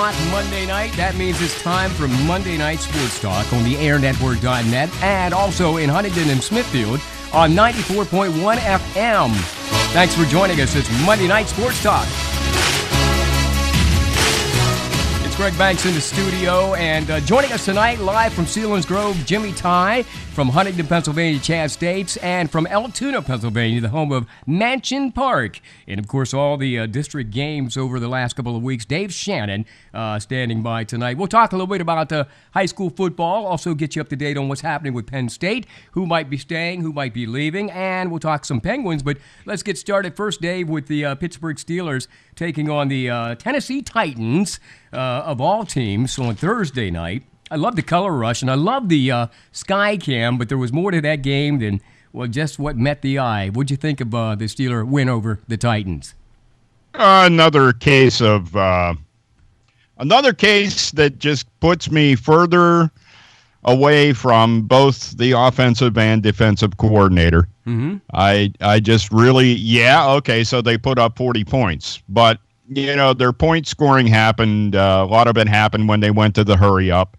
o'clock Monday night. That means it's time for Monday Night Sports Talk on the airnetwork.net and also in Huntington and Smithfield on 94.1 FM. Thanks for joining us. It's Monday Night Sports Talk. It's Greg Banks in the studio, and joining us tonight live from Sealands Grove, Jimmy Ty, from Huntington, Pennsylvania, Chad States, and from Altoona, Pennsylvania, the home of Mansion Park. And, of course, all the district games over the last couple of weeks. Dave Shannon standing by tonight. We'll talk a little bit about high school football, also get you up to date on what's happening with Penn State, who might be staying, who might be leaving, and we'll talk some Penguins. But let's get started first, Dave, with the Pittsburgh Steelers taking on the Tennessee Titans, of all teams, on Thursday night. I love the color rush, and I love the sky cam, but there was more to that game than, well, just what met the eye. What'd you think of the Steeler win over the Titans? Another case that just puts me further away from both the offensive and defensive coordinator. Mm-hmm. I just really, okay, so they put up 40 points, but, their point scoring happened, a lot of it happened when they went to the hurry up.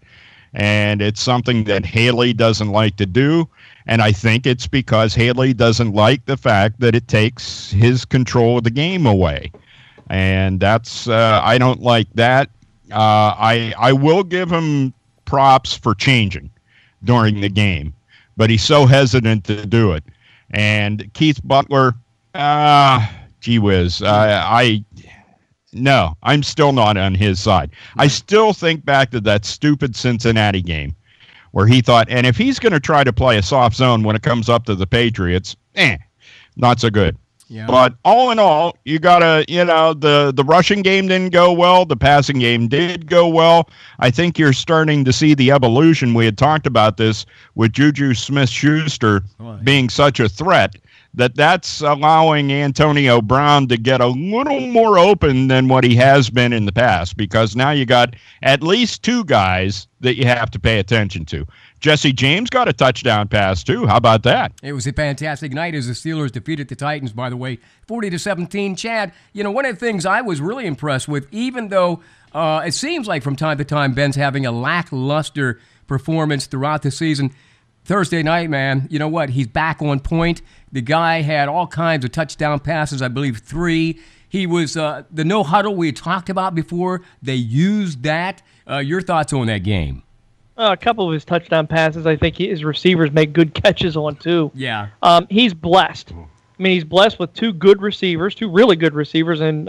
And it's something that Haley doesn't like to do. And I think it's because Haley doesn't like the fact that it takes his control of the game away. And that's, I don't like that. I will give him props for changing during the game, but he's so hesitant to do it. And Keith Butler, gee whiz, No, I'm still not on his side. I still think back to that stupid Cincinnati game where he thought, and if he's going to try to play a soft zone when it comes up to the Patriots, not so good. Yeah. But all in all, you got to, the rushing game didn't go well. The passing game did go well. I think you're starting to see the evolution. We had talked about this with Juju Smith-Schuster being such a threat. That's allowing Antonio Brown to get a little more open than what he has been in the past, because now you got at least two guys that you have to pay attention to. Jesse James got a touchdown pass, too. How about that? It was a fantastic night as the Steelers defeated the Titans, by the way, 40-17. Chad, one of the things I was really impressed with, even though it seems like from time to time Ben's having a lackluster performance throughout the season, Thursday night, man, you know what? He's back on point. The guy had all kinds of touchdown passes, I believe 3. He was the no huddle we had talked about before. They used that. Your thoughts on that game? A couple of his touchdown passes, I think his receivers make good catches on, too. Yeah. He's blessed. I mean, he's blessed with two really good receivers, and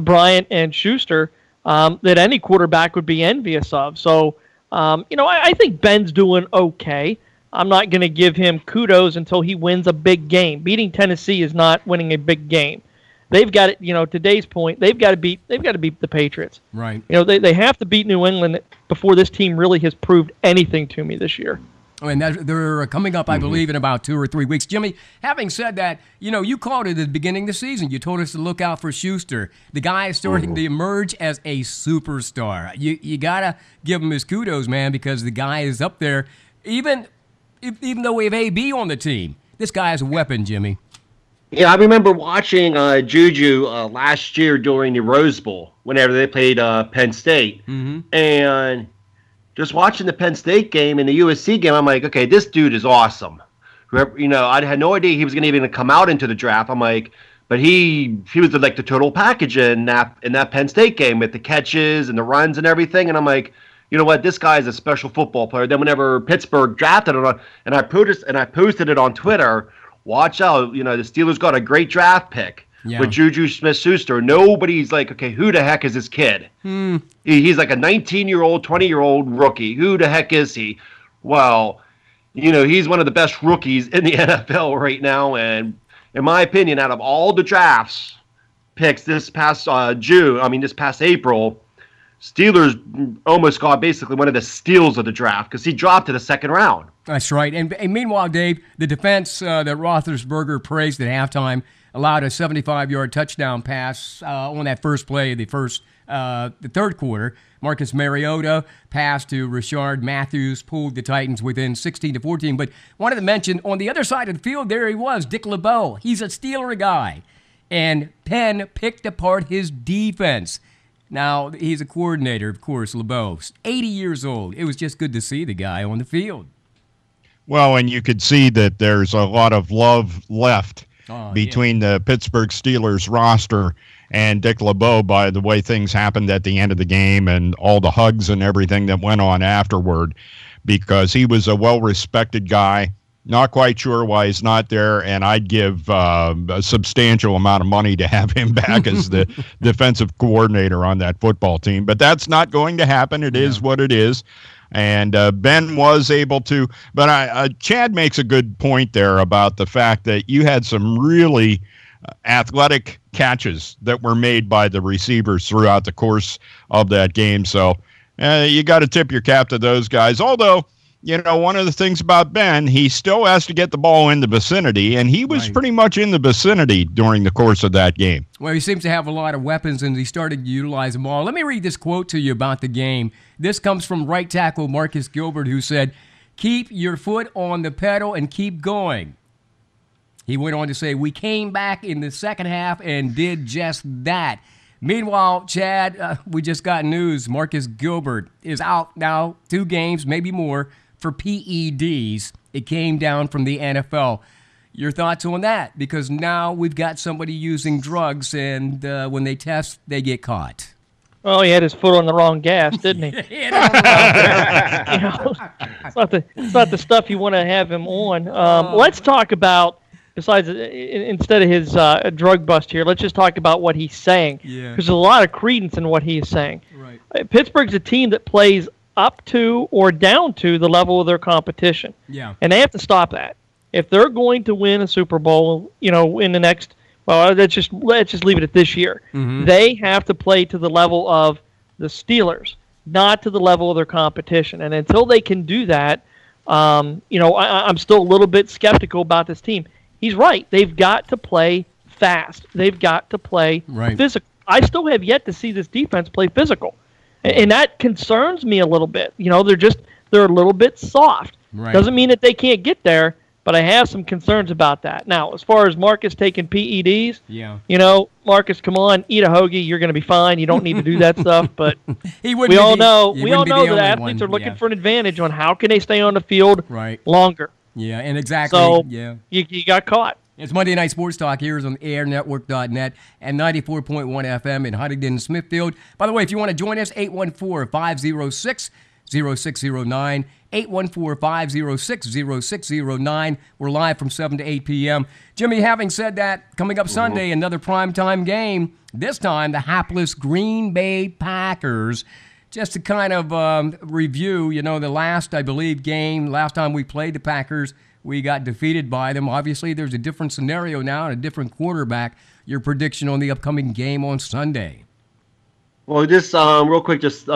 Bryant and Schuster, that any quarterback would be envious of. So, I think Ben's doing okay. I'm not going to give him kudos until he wins a big game. Beating Tennessee is not winning a big game. They've got it. To Dave's point, they've got to beat the Patriots. Right. They have to beat New England before this team really has proved anything to me this year. And they're coming up, I believe, in about 2 or 3 weeks. Jimmy, having said that, you called it at the beginning of the season. You told us to look out for Schuster. The guy is starting to emerge as a superstar. You got to give him his kudos, man, because the guy is up there. Even though we have AB on the team, this guy is a weapon, Jimmy. Yeah, I remember watching Juju last year during the Rose Bowl, whenever they played Penn State. Mm-hmm. And just watching the Penn State game and the USC game, I'm like, okay, this dude is awesome. I had no idea he was going to even come out into the draft. I'm like, but he was the total package in that Penn State game with the catches and the runs and everything. And I'm like, you know what, this guy is a special football player. Then whenever Pittsburgh drafted him, and I posted it on Twitter, watch out, the Steelers got a great draft pick with Juju Smith-Schuster. Nobody's like, okay, who the heck is this kid? He's like a 19-year-old, 20-year-old rookie. Who the heck is he? Well, he's one of the best rookies in the NFL right now, and in my opinion, out of all the drafts picks this past April, Steelers almost got basically one of the steals of the draft because he dropped to the second round. That's right. And meanwhile, Dave, the defense that Roethlisberger praised at halftime allowed a 75-yard touchdown pass on that first play, the third quarter. Marcus Mariota passed to Rashard Matthews, pulled the Titans within 16-14. But wanted to mention, on the other side of the field, there he was, Dick LeBeau. He's a Steeler guy. And Penn picked apart his defense. Now, he's a coordinator, of course, LeBeau. 80 years old. It was just good to see the guy on the field. Well, and you could see that there's a lot of love left between the Pittsburgh Steelers roster and Dick LeBeau by the way things happened at the end of the game and all the hugs and everything that went on afterward, because he was a well-respected guy. Not quite sure why he's not there, and I'd give a substantial amount of money to have him back as the defensive coordinator on that football team. But that's not going to happen. It is what it is. And Ben was able to, but Chad makes a good point there about the fact that you had some really athletic catches that were made by the receivers throughout the course of that game. So you got to tip your cap to those guys. Although, one of the things about Ben, he still has to get the ball in the vicinity, and he was pretty much in the vicinity during the course of that game. Well, he seems to have a lot of weapons, and he started to utilize them all. Let me read this quote to you about the game. This comes from right tackle Marcus Gilbert, who said, "Keep your foot on the pedal and keep going." He went on to say, "We came back in the second half and did just that." Meanwhile, Chad, we just got news. Marcus Gilbert is out now 2 games, maybe more, for PEDs. It came down from the NFL. Your thoughts on that? Because now we've got somebody using drugs, and when they test, they get caught. Well, he had his foot on the wrong gas, didn't he? It's not the stuff you want to have him on. Let's talk about, besides, instead of his drug bust here, let's just talk about what he's saying. Yeah. Because there's a lot of credence in what he is saying. Right. Pittsburgh's a team that plays up to or down to the level of their competition. Yeah. And they have to stop that. If they're going to win a Super Bowl, in the next, well, let's just leave it at this year. Mm-hmm. They have to play to the level of the Steelers, not to the level of their competition. And until they can do that, I'm still a little bit skeptical about this team. He's right. They've got to play fast. They've got to play physical. I still have yet to see this defense play physical. And that concerns me a little bit. They're a little bit soft. Right. Doesn't mean that they can't get there, but I have some concerns about that. Now, as far as Marcus taking PEDs, Marcus, come on, eat a hoagie. You're going to be fine. You don't need to do that stuff. But we all know that athletes are looking for an advantage on how can they stay on the field longer. Yeah, and exactly. So you got caught. It's Monday Night Sports Talk here on airnetwork.net and 94.1 FM in Huntington, Smithfield. By the way, if you want to join us, 814-506-0609, 814-506-0609. We're live from 7 to 8 p.m. Jimmy, having said that, coming up Sunday, another primetime game, this time the hapless Green Bay Packers. Just to kind of review, the last time we played the Packers, we got defeated by them. Obviously, there's a different scenario now and a different quarterback. Your prediction on the upcoming game on Sunday? Well, just real quick, just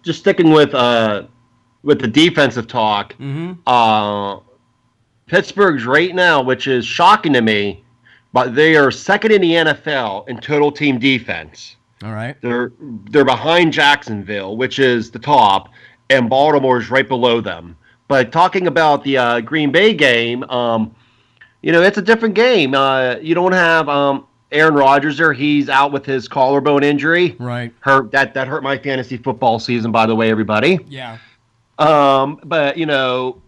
sticking with the defensive talk. Mm-hmm. Pittsburgh's right now, which is shocking to me, but they are second in the NFL in total team defense. All right. They're behind Jacksonville, which is the top, and Baltimore is right below them. But talking about the Green Bay game, it's a different game. You don't have Aaron Rodgers there. He's out with his collarbone injury. Right. That hurt my fantasy football season, by the way, everybody. Yeah. But,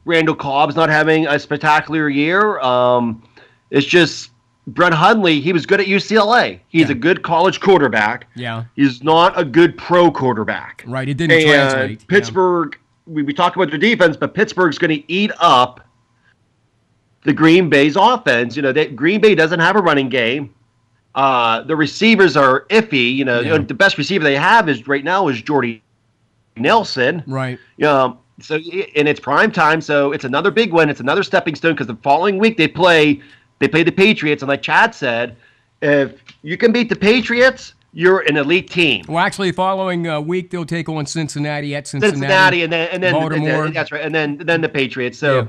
Randall Cobb's not having a spectacular year. It's just Brett Hundley, he was good at UCLA. He's a good college quarterback. Yeah. He's not a good pro quarterback. Right. It didn't translate. Pittsburgh... Yeah. We talk about their defense, but Pittsburgh's going to eat up the Green Bay's offense. Green Bay doesn't have a running game. The receivers are iffy. The best receiver they have right now is Jordy Nelson. Right. So and it's prime time, so it's another big win. It's another stepping stone because the following week they play the Patriots, and like Chad said, if you can beat the Patriots, you're an elite team. Well, actually, following week they'll take on Cincinnati at Cincinnati, and then Baltimore. That's right, and then the Patriots. So,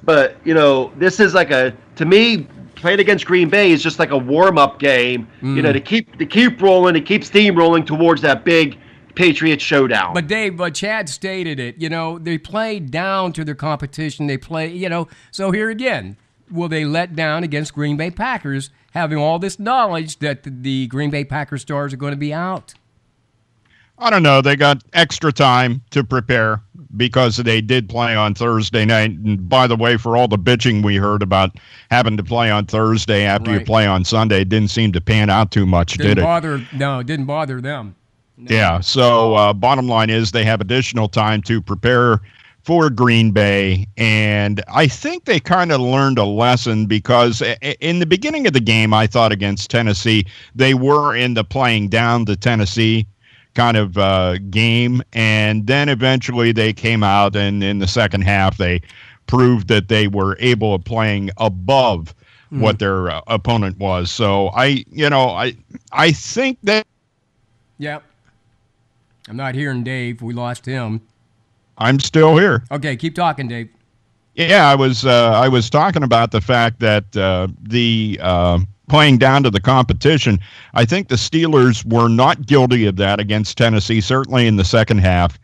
but this is like to me, playing against Green Bay is just like a warm-up game. To keep rolling, to keep steamrolling towards that big Patriots showdown. But Dave, Chad stated it. They play down to their competition. They play, So here again, will they let down against Green Bay Packers, having all this knowledge that the Green Bay Packers stars are going to be out? I don't know. They got extra time to prepare because they did play on Thursday night. And by the way, for all the bitching we heard about having to play on Thursday after you play on Sunday, it didn't seem to pan out too much, did it? No, it didn't bother them. No. Yeah, so bottom line is they have additional time to prepare for Green Bay, and I think they kind of learned a lesson because in the beginning of the game, I thought against Tennessee, they were in the playing down to Tennessee kind of game, and then eventually they came out, and in the second half, they proved that they were able of playing above what their opponent was. So I think that. Yep. I'm not hearing Dave. We lost him. I'm still here. Okay, keep talking, Dave. Yeah, I was talking about the fact that the playing down to the competition. I think the Steelers were not guilty of that against Tennessee, certainly in the second half.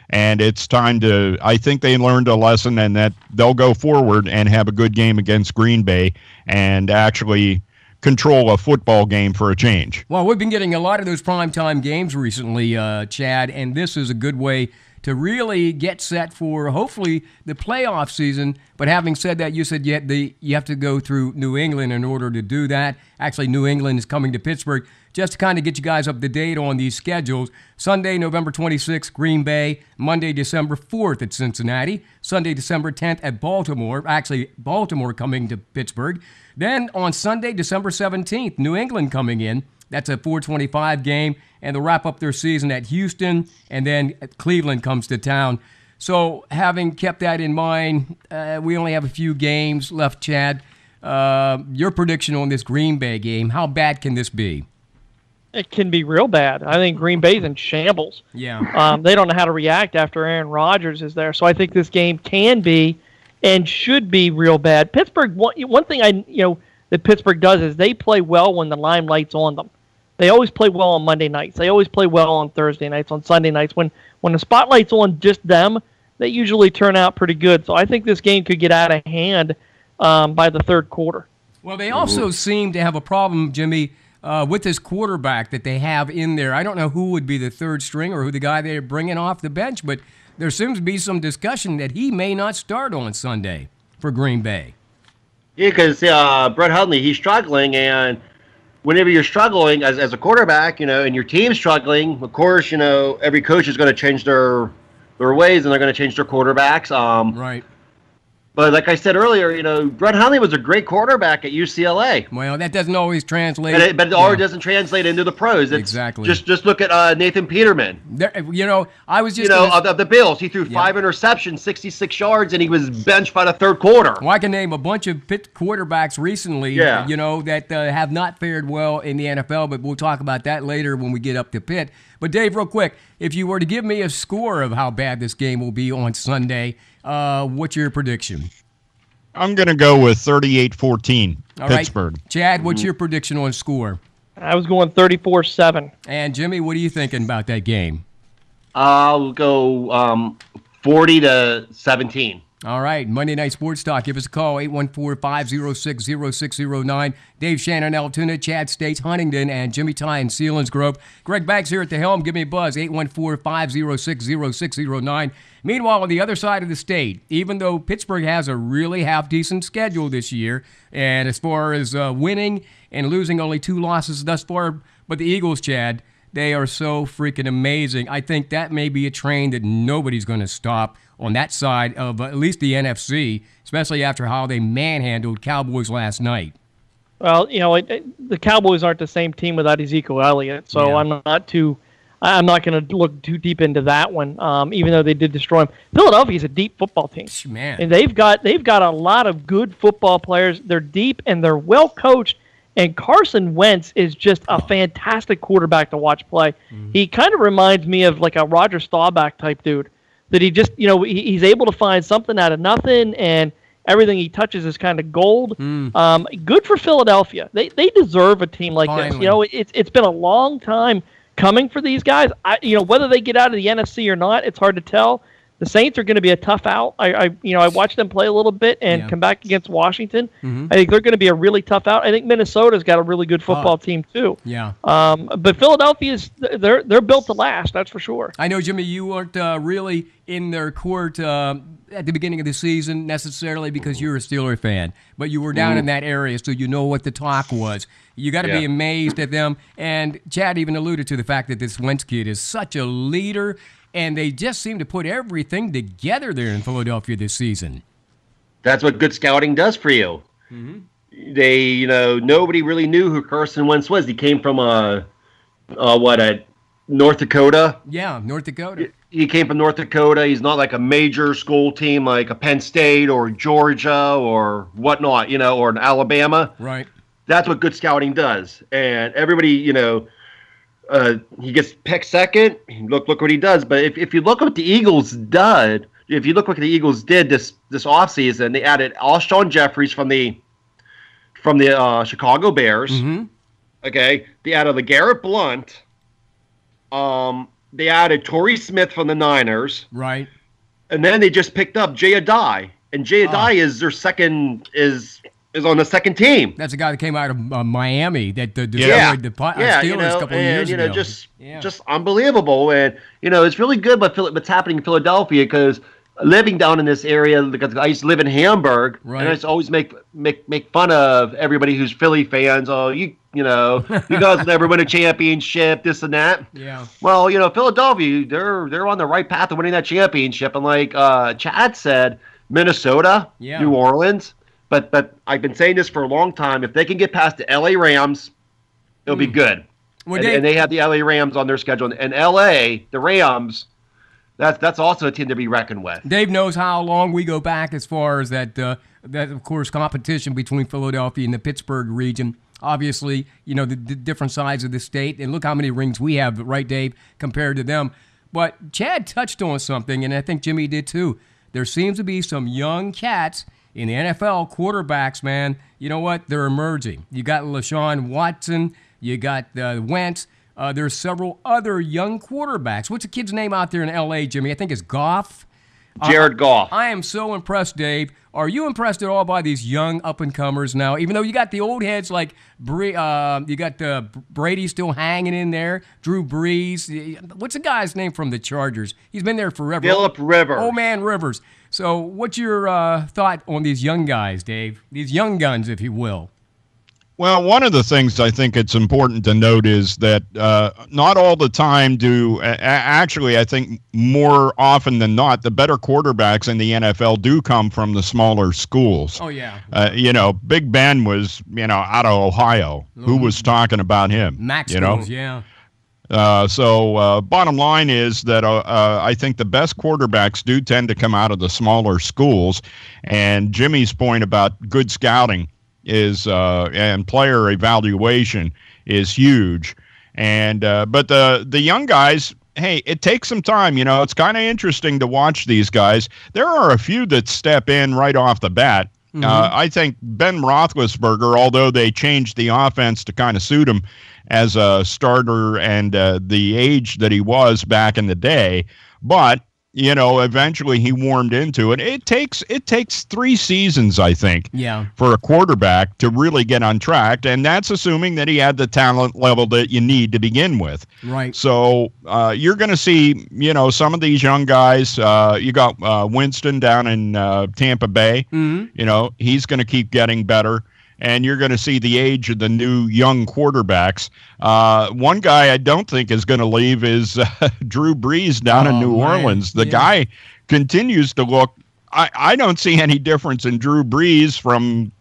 And it's time to. I think they learned a lesson, and that they'll go forward and have a good game against Green Bay and actually control a football game for a change. Well, we've been getting a lot of those primetime games recently, Chad, and this is a good way to really get set for, hopefully, the playoff season. But having said that, you said you have to go through New England in order to do that. Actually, New England is coming to Pittsburgh. Just to kind of get you guys up to date on these schedules, Sunday, November 26th, Green Bay. Monday, December 4th at Cincinnati. Sunday, December 10th at Baltimore. Actually, Baltimore coming to Pittsburgh. Then on Sunday, December 17th, New England coming in. That's a 4:25 game, and they'll wrap up their season at Houston, and then Cleveland comes to town. So having kept that in mind, we only have a few games left, Chad. Your prediction on this Green Bay game, how bad can this be? It can be real bad. I think Green Bay's in shambles. Yeah. They don't know how to react after Aaron Rodgers is there. So I think this game can be and should be real bad. Pittsburgh, one thing that Pittsburgh does is they play well when the limelight's on them. They always play well on Monday nights. They always play well on Thursday nights, on Sunday nights. When the spotlight's on just them, they usually turn out pretty good. So I think this game could get out of hand by the third quarter. Well, they also seem to have a problem, Jimmy, with this quarterback that they have in there. I don't know who would be the third string or who the guy they're bringing off the bench, but there seems to be some discussion that he may not start on Sunday for Green Bay. Yeah, because Brett Hundley, he's struggling, and whenever you're struggling as a quarterback, and your team's struggling, of course, every coach is going to change their ways, and they're going to change their quarterbacks. Right. But like I said earlier, Brett Hundley was a great quarterback at UCLA. Well, that doesn't always translate. But it already doesn't translate into the pros. Exactly. Just look at Nathan Peterman. I was just of the Bills, he threw 5 interceptions, 66 yards, and he was benched by the third quarter. Well, I can name a bunch of Pitt quarterbacks recently, that have not fared well in the NFL, but we'll talk about that later when we get up to Pitt. But Dave, real quick, if you were to give me a score of how bad this game will be on Sunday, what's your prediction? I'm going to go with 38-14, Pittsburgh. Right. Chad, what's your prediction on score? I was going 34-7. And Jimmy, what are you thinking about that game? I'll go 40-17. All right, Monday Night Sports Talk. Give us a call, 814-506-0609. Dave Shannon, Altoona, Chad States, Huntington, and Jimmy Ty in Selinsgrove. Greg Banks here at the helm. Give me a buzz, 814-506-0609. Meanwhile, on the other side of the state, even though Pittsburgh has a really half-decent schedule this year, and as far as winning and losing only 2 losses thus far, but the Eagles, Chad, they are so freaking amazing. I think that may be a train that nobody's going to stop on that side of at least the NFC, especially after how they manhandled Cowboys last night. Well, the Cowboys aren't the same team without Ezekiel Elliott, so I'm not going to look too deep into that one. Even though they did destroy him, Philadelphia's a deep football team, man, and they've got a lot of good football players. They're deep and they're well coached. And Carson Wentz is just a fantastic quarterback to watch play. Mm-hmm. He kind of reminds me of like a Roger Staubach type dude. That he just, he's able to find something out of nothing, and everything he touches is kind of gold. Good for Philadelphia. They deserve a team like this. It's been a long time coming for these guys. Whether they get out of the NFC or not, it's hard to tell. The Saints are going to be a tough out. I watched them play a little bit and come back against Washington. I think they're going to be a really tough out. I think Minnesota's got a really good football team too. Yeah. But Philadelphia's they're built to last. That's for sure. I know, Jimmy, you weren't really in their court at the beginning of the season necessarily because you're a Steeler fan, but you were down in that area, so you know what the talk was. You got to be amazed at them. And Chad even alluded to the fact that this Wentz kid is such a leader. And they just seem to put everything together there in Philadelphia this season. That's what good scouting does for you. They, nobody really knew who Carson Wentz was. He came from North Dakota? Yeah, North Dakota. He came from North Dakota. He's not like a major school team like a Penn State or Georgia or whatnot, or an Alabama. Right. That's what good scouting does. And everybody, he gets picked second. Look what he does. But if you look what the Eagles did, this offseason, they added Alshon Jeffries from the Chicago Bears. Okay, they added LeGarrette Blount. They added Torrey Smith from the Niners. Right. And then they just picked up Jay Adai, and Jay Adai is their second is on the second team. That's a guy that came out of Miami that destroyed the Steelers a couple of years ago. Just unbelievable. And, it's really good what's happening in Philadelphia because living down in this area, because I used to live in Hamburg, and I used to always make fun of everybody who's Philly fans. Oh, you guys will never win a championship, this and that. Yeah. Well, Philadelphia, they're on the right path to winning that championship. And like Chad said, Minnesota, New Orleans. But I've been saying this for a long time. If they can get past the LA Rams, it'll be good. Well, and they have the LA Rams on their schedule. And LA, the Rams, that's also a team to be reckoned with. Dave knows how long we go back as far as that of course, competition between Philadelphia and the Pittsburgh region. Obviously, the different sides of the state. And look how many rings we have, right, Dave, compared to them. But Chad touched on something, and I think Jimmy did too. There seems to be some young cats in the NFL, quarterbacks, man, you know what? They're emerging. You got LaShawn Watson. You got Wentz. There's several other young quarterbacks. What's the kid's name out there in L.A., Jimmy? I think it's Goff. Jared Goff. I am so impressed, Dave. Are you impressed at all by these young up-and-comers now? Even though you got the old heads like you got Brady still hanging in there, Drew Brees. What's the guy's name from the Chargers? He's been there forever. Phillip Rivers. Old man Rivers. So what's your thought on these young guys, Dave? These young guns, if you will. Well, one of the things I think it's important to note is that not all the time actually, I think more often than not, the better quarterbacks in the NFL do come from the smaller schools. Oh, yeah. Big Ben was, out of Ohio. Who was talking about him? Max schools, yeah. So bottom line is that I think the best quarterbacks do tend to come out of the smaller schools. And Jimmy's point about good scouting is and player evaluation is huge. And but the young guys, hey, it takes some time. It's kind of interesting to watch these guys. There are a few that step in right off the bat. I think Ben Roethlisberger, although they changed the offense to kind of suit him as a starter and the age that he was back in the day, but eventually he warmed into it. It takes 3 seasons, I think, for a quarterback to really get on track, and that's assuming that he had the talent level that you need to begin with. Right. So you're going to see, some of these young guys. You got Winston down in Tampa Bay. He's going to keep getting better. And you're going to see the age of the new young quarterbacks. One guy I don't think is going to leave is Drew Brees down in New Orleans. The guy continues to look – I don't see any difference in Drew Brees from,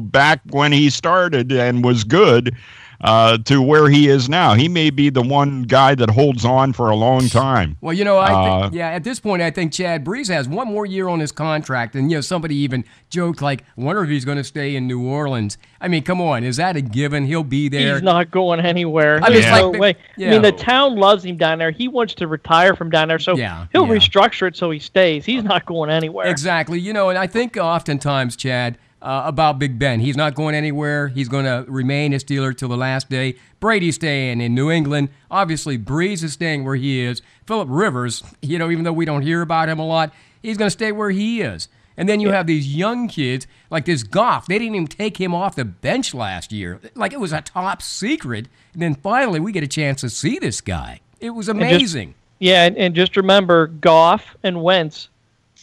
back when he started and was good to where he is now. He may be the one guy that holds on for a long time. Well, I think, at this point, I think Chad Brees has one more year on his contract. And, somebody even joked, like, I wonder if he's going to stay in New Orleans. I mean, come on. Is that a given? He'll be there. He's not going anywhere. There's no way. I mean, the town loves him down there. He wants to retire from down there. So he'll restructure it so he stays. He's not going anywhere. Exactly. And I think oftentimes, Chad, about Big Ben. He's not going anywhere. He's going to remain a Steeler till the last day. Brady's staying in New England. Obviously, Breeze is staying where he is. Phillip Rivers, even though we don't hear about him a lot, he's going to stay where he is. And then you have these young kids like this Goff. They didn't even take him off the bench last year. Like it was a top secret. And then finally we get a chance to see this guy. It was amazing. And just remember, Goff and Wentz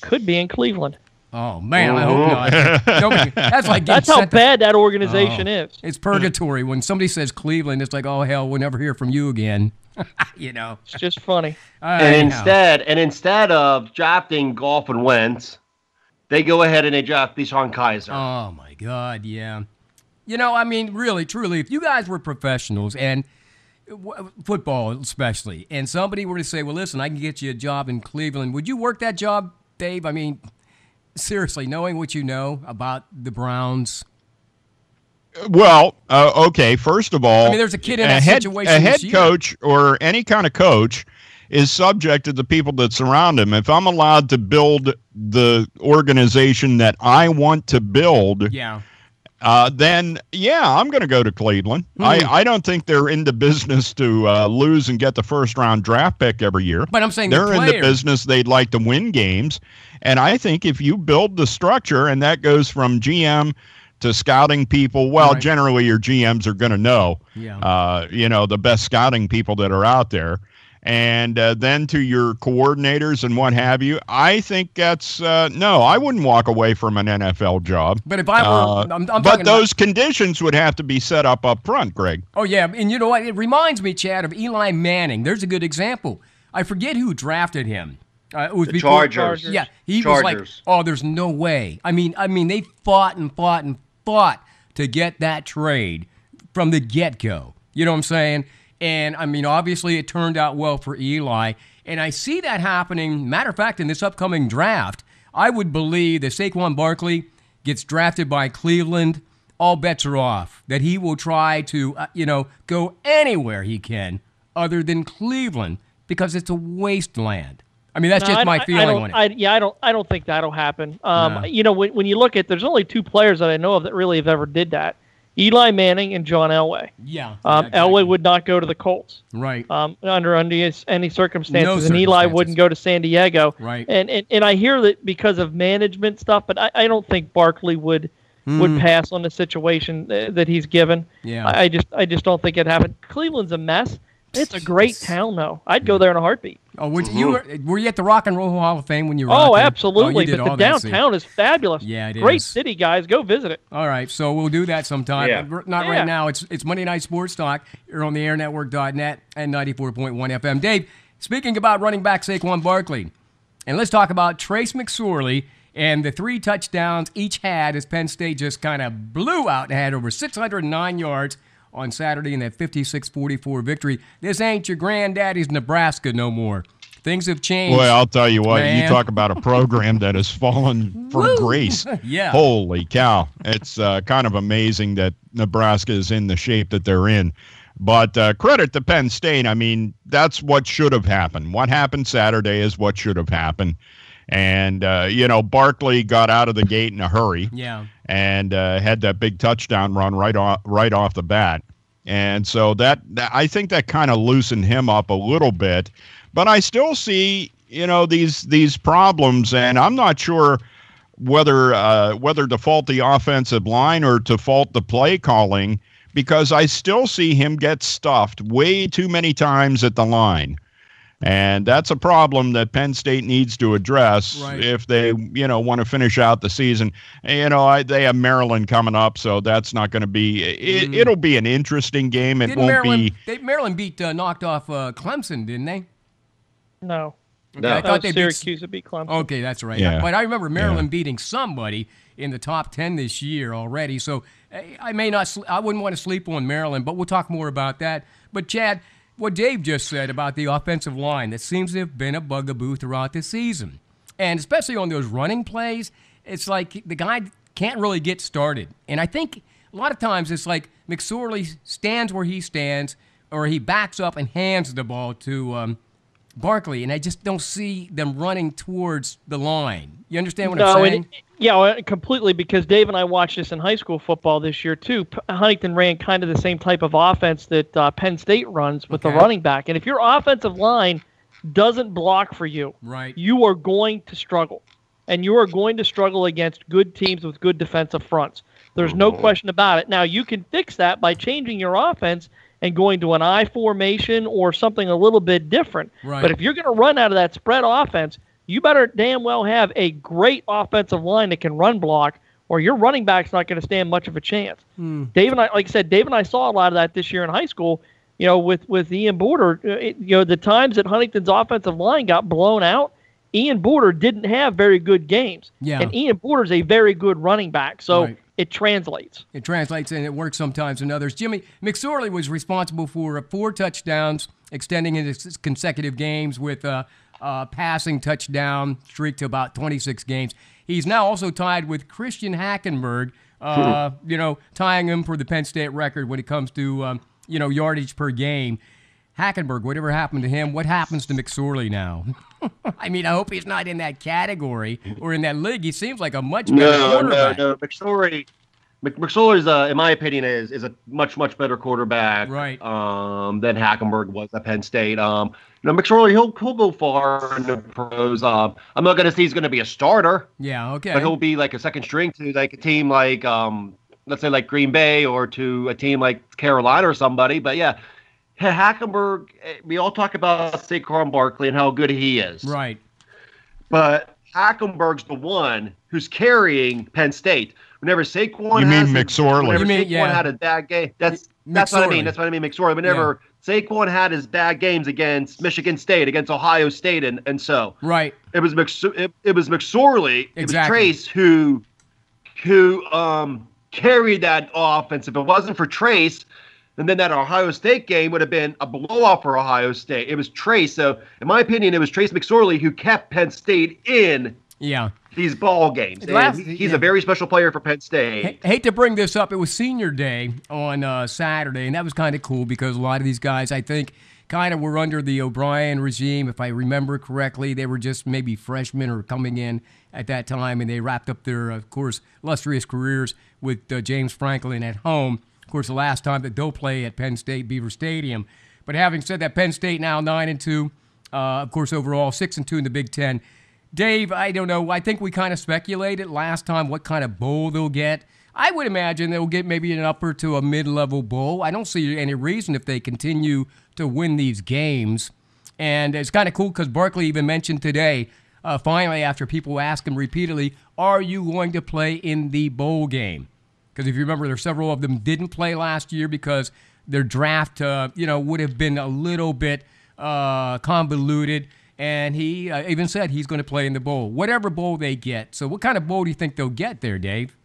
could be in Cleveland. Oh, man, I hope not. Nobody, that's how bad that organization is. It's purgatory. When somebody says Cleveland, it's like, oh, hell, we'll never hear from you again. It's just funny. And instead of drafting Goff and Wentz, they go ahead and they draft Deshaun Kaiser. Oh, my God, yeah. Really, truly, if you guys were professionals, and football especially, and somebody were to say, well, listen, I can get you a job in Cleveland, would you work that job, Dave? Seriously, knowing what you know about the Browns. Well, okay, first of all, there's a kid in that situation. A head coach or any kind of coach is subject to the people that surround him. If I'm allowed to build the organization that I want to build, then I'm going to go to Cleveland. I don't think they're in the business to lose and get the first-round draft pick every year. But I'm saying they're in the business they'd like to win games. And I think if you build the structure, and that goes from GM to scouting people, generally your GMs are going to know, the best scouting people that are out there. And then to your coordinators and what have you, I think that's no. I wouldn't walk away from an NFL job. But if I were, but those conditions would have to be set up front, Greg. Oh yeah, and you know what? It reminds me, Chad, of Eli Manning. There's a good example. I forget who drafted him. It was the Chargers. Yeah, he was like, oh, there's no way. They fought and fought and fought to get that trade from the get-go. You know what I'm saying? And, obviously it turned out well for Eli. And I see that happening. Matter of fact, in this upcoming draft, I would believe that Saquon Barkley gets drafted by Cleveland. All bets are off. That he will try to, go anywhere he can other than Cleveland because it's a wasteland. That's just my feeling on it. I don't think that'll happen. When you look at, there's only two players that I know of that really have ever did that. Eli Manning and John Elway. Yeah. Exactly. Elway would not go to the Colts. Right. Under any circumstances. And Eli wouldn't go to San Diego. Right. And I hear that because of management stuff, but I don't think Barkley would pass on the situation that he's given. Yeah. I just don't think it happened. Cleveland's a mess. It's a great town, though. I'd go there in a heartbeat. Oh, were you at the Rock and Roll Hall of Fame when you were out there? Absolutely. But the downtown is fabulous. Yeah, it is. Great city, guys. Go visit it. All right, so we'll do that sometime. Yeah. Not right now. It's Monday Night Sports Talk. You're on the airnetwork.net and 94.1 FM. Dave, speaking about running back Saquon Barkley, and let's talk about Trace McSorley and the 3 touchdowns each had as Penn State just kind of blew out and had over 609 yards on Saturday in that 56-44 victory. This ain't your granddaddy's Nebraska no more. Things have changed. Boy, I'll tell you what, man. You talk about a program that has fallen from grace. Yeah. Holy cow. It's kind of amazing that Nebraska is in the shape that they're in. But credit to Penn State. That's what should have happened. What happened Saturday is what should have happened. And, Barkley got out of the gate in a hurry. Yeah. And had that big touchdown run right off the bat. And so that I think that kind of loosened him up a little bit. But I still see, these problems, and I'm not sure whether to fault the offensive line or to fault the play calling, because I still see him get stuffed way too many times at the line. And that's a problem that Penn State needs to address if they, want to finish out the season. They have Maryland coming up, so that's not going to be. It'll be an interesting game. Maryland knocked off Clemson, didn't they? No. No. I thought Syracuse beat Clemson. Okay, that's right. Yeah. But I remember Maryland beating somebody in the top 10 this year already. So I wouldn't want to sleep on Maryland, but we'll talk more about that. But Chad, what Dave just said about the offensive line, that seems to have been a bugaboo throughout the season. And especially on those running plays, it's like the guy can't really get started. And I think a lot of times it's like McSorley stands where he stands, or he backs up and hands the ball to Barkley, and I just don't see them running towards the line. You understand what I'm saying? Yeah, completely, because Dave and I watched this in high school football this year, too. Huntington ran kind of the same type of offense that Penn State runs with the running back. And if your offensive line doesn't block for you, you are going to struggle. And you are going to struggle against good teams with good defensive fronts. There's no question about it. Now, you can fix that by changing your offense and going to an I formation or something a little bit different. But if you're going to run out of that spread offense, you better damn well have a great offensive line that can run block, or your running back's not going to stand much of a chance. Dave and I, like I said, Dave and I saw a lot of that this year in high school. With Ian Boerter, the times that Huntington's offensive line got blown out, Ian Boerter didn't have very good games. And Ian Boerter's a very good running back, so it translates. It translates, and it works sometimes in others. Jimmy McSorley was responsible for 4 touchdowns, extending into consecutive games with passing touchdown streak to about 26 games. He's now also tied with Christian Hackenberg, tying him for the Penn State record when it comes to, yardage per game. Hackenberg, whatever happened to him, what happens to McSorley now? I mean, I hope he's not in that category or in that league. He seems like a much better quarterback. No. McSorley's, in my opinion, is a much better quarterback than Hackenberg was at Penn State. McSorley, he'll go far in the pros. I'm not going to say he's going to be a starter. Yeah, okay. But he'll be like a second string to like a team like, let's say like Green Bay, or to a team like Carolina or somebody. But yeah, Hackenberg, we all talk about Saquon Barkley and how good he is. Right. But Hackenberg's the one who's carrying Penn State. Whenever Saquon had a bad game, that's what I mean. That's what I mean, McSorley. Whenever Saquon had his bad games against Michigan State, against Ohio State, and so it was McSorley. Exactly. It was Trace who carried that offense. If it wasn't for Trace, and then that Ohio State game would have been a blowout for Ohio State. It was Trace. So, in my opinion, it was Trace McSorley who kept Penn State in these ball games. He's a very special player for Penn State. Hate to bring this up. It was senior day on Saturday, and that was kind of cool because a lot of these guys, I think, kind of were under the O'Brien regime. If I remember correctly, they were just maybe freshmen or coming in at that time, and they wrapped up their, of course, illustrious careers with James Franklin at home. Of course, the last time that they'll play at Penn State Beaver Stadium. But having said that, Penn State now 9-2, of course, overall 6-2 in the Big Ten. Dave, I don't know. I think we kind of speculated last time what kind of bowl they'll get. I would imagine they'll get maybe an upper to a mid-level bowl. I don't see any reason if they continue to win these games. And it's kind of cool because Barkley even mentioned today, finally, after people ask him repeatedly, are you going to play in the bowl game? Because if you remember, there's several of them didn't play last year because their draft, would have been a little bit convoluted. And he even said he's going to play in the bowl, whatever bowl they get. So what kind of bowl do you think they'll get there, Dave?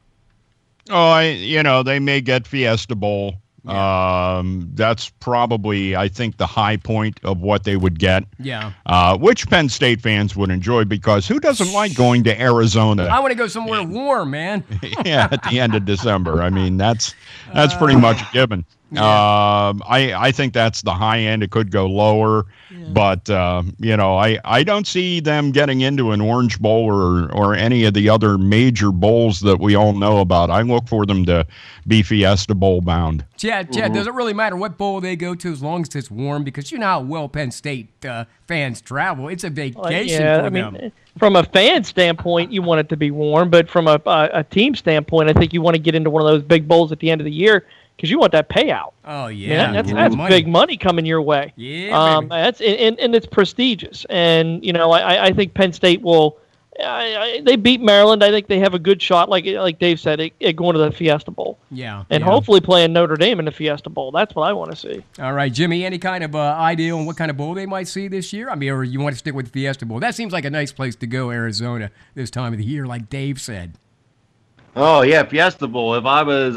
Oh, they may get Fiesta Bowl. Yeah. That's probably, I think, the high point of what they would get. Yeah. Which Penn State fans would enjoy, because who doesn't like going to Arizona? I want to go somewhere warm, man. Yeah, at the end of December. I mean, that's pretty much a given. Yeah. I think that's the high end. It could go lower, but I don't see them getting into an Orange Bowl or any of the other major bowls that we all know about. I look for them to be Fiesta Bowl bound. Chad, does it really matter what bowl they go to as long as it's warm? Because you know how well Penn State fans travel. It's a vacation for them. From a fan standpoint, you want it to be warm, but from a team standpoint, I think you want to get into one of those big bowls at the end of the year, because you want that payout. Oh yeah, that's big money coming your way. Yeah, that's and it's prestigious. And I think Penn State will. They beat Maryland. I think they have a good shot, like Dave said, at going to the Fiesta Bowl. Yeah, and hopefully playing Notre Dame in the Fiesta Bowl. That's what I want to see. All right, Jimmy. Any kind of idea on what kind of bowl they might see this year? I mean, or you want to stick with the Fiesta Bowl? That seems like a nice place to go, Arizona, this time of the year, like Dave said. Oh yeah, Fiesta Bowl. If I was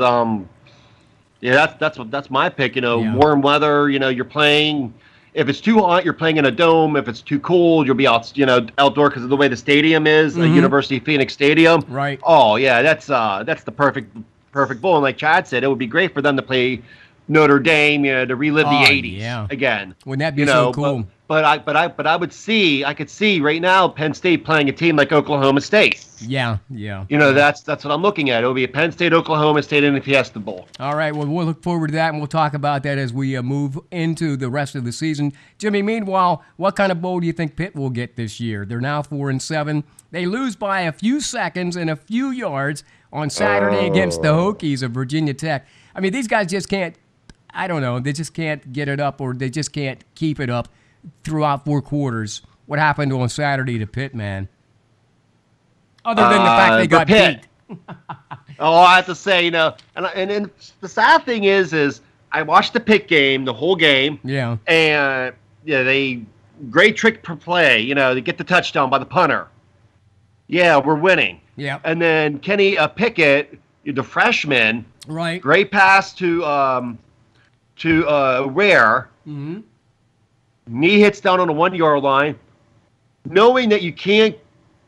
that's my pick. Warm weather. You're playing. If it's too hot, you're playing in a dome. If it's too cold, you'll be out. Outdoor because of the way the stadium is, the University of Phoenix Stadium. Right. Oh yeah, that's the perfect bowl. And like Chad said, it would be great for them to play Notre Dame. To relive the '80s again. Wouldn't that be so cool? I could see right now Penn State playing a team like Oklahoma State. Yeah. That's what I'm looking at. It'll be a Penn State, Oklahoma State in the Fiesta Bowl. All right, well, we'll look forward to that, and we'll talk about that as we move into the rest of the season. Jimmy, meanwhile, what kind of bowl do you think Pitt will get this year? They're now 4-7. They lose by a few seconds and a few yards on Saturday against the Hokies of Virginia Tech. I mean, these guys just can't, I don't know, they just can't get it up, or they just can't keep it up throughout 4 quarters. What happened on Saturday to Pitt, man? Other than the fact they got Pitt. beat. I have to say, and the sad thing is I watched the Pitt game, the whole game. Yeah. And they great trick per play. They get the touchdown by the punter. Yeah, we're winning. Yeah. And then Kenny Pickett, the freshman, Right. great pass to Ware. Mm-hmm. Knee hits down on the 1-yard line, knowing that you can't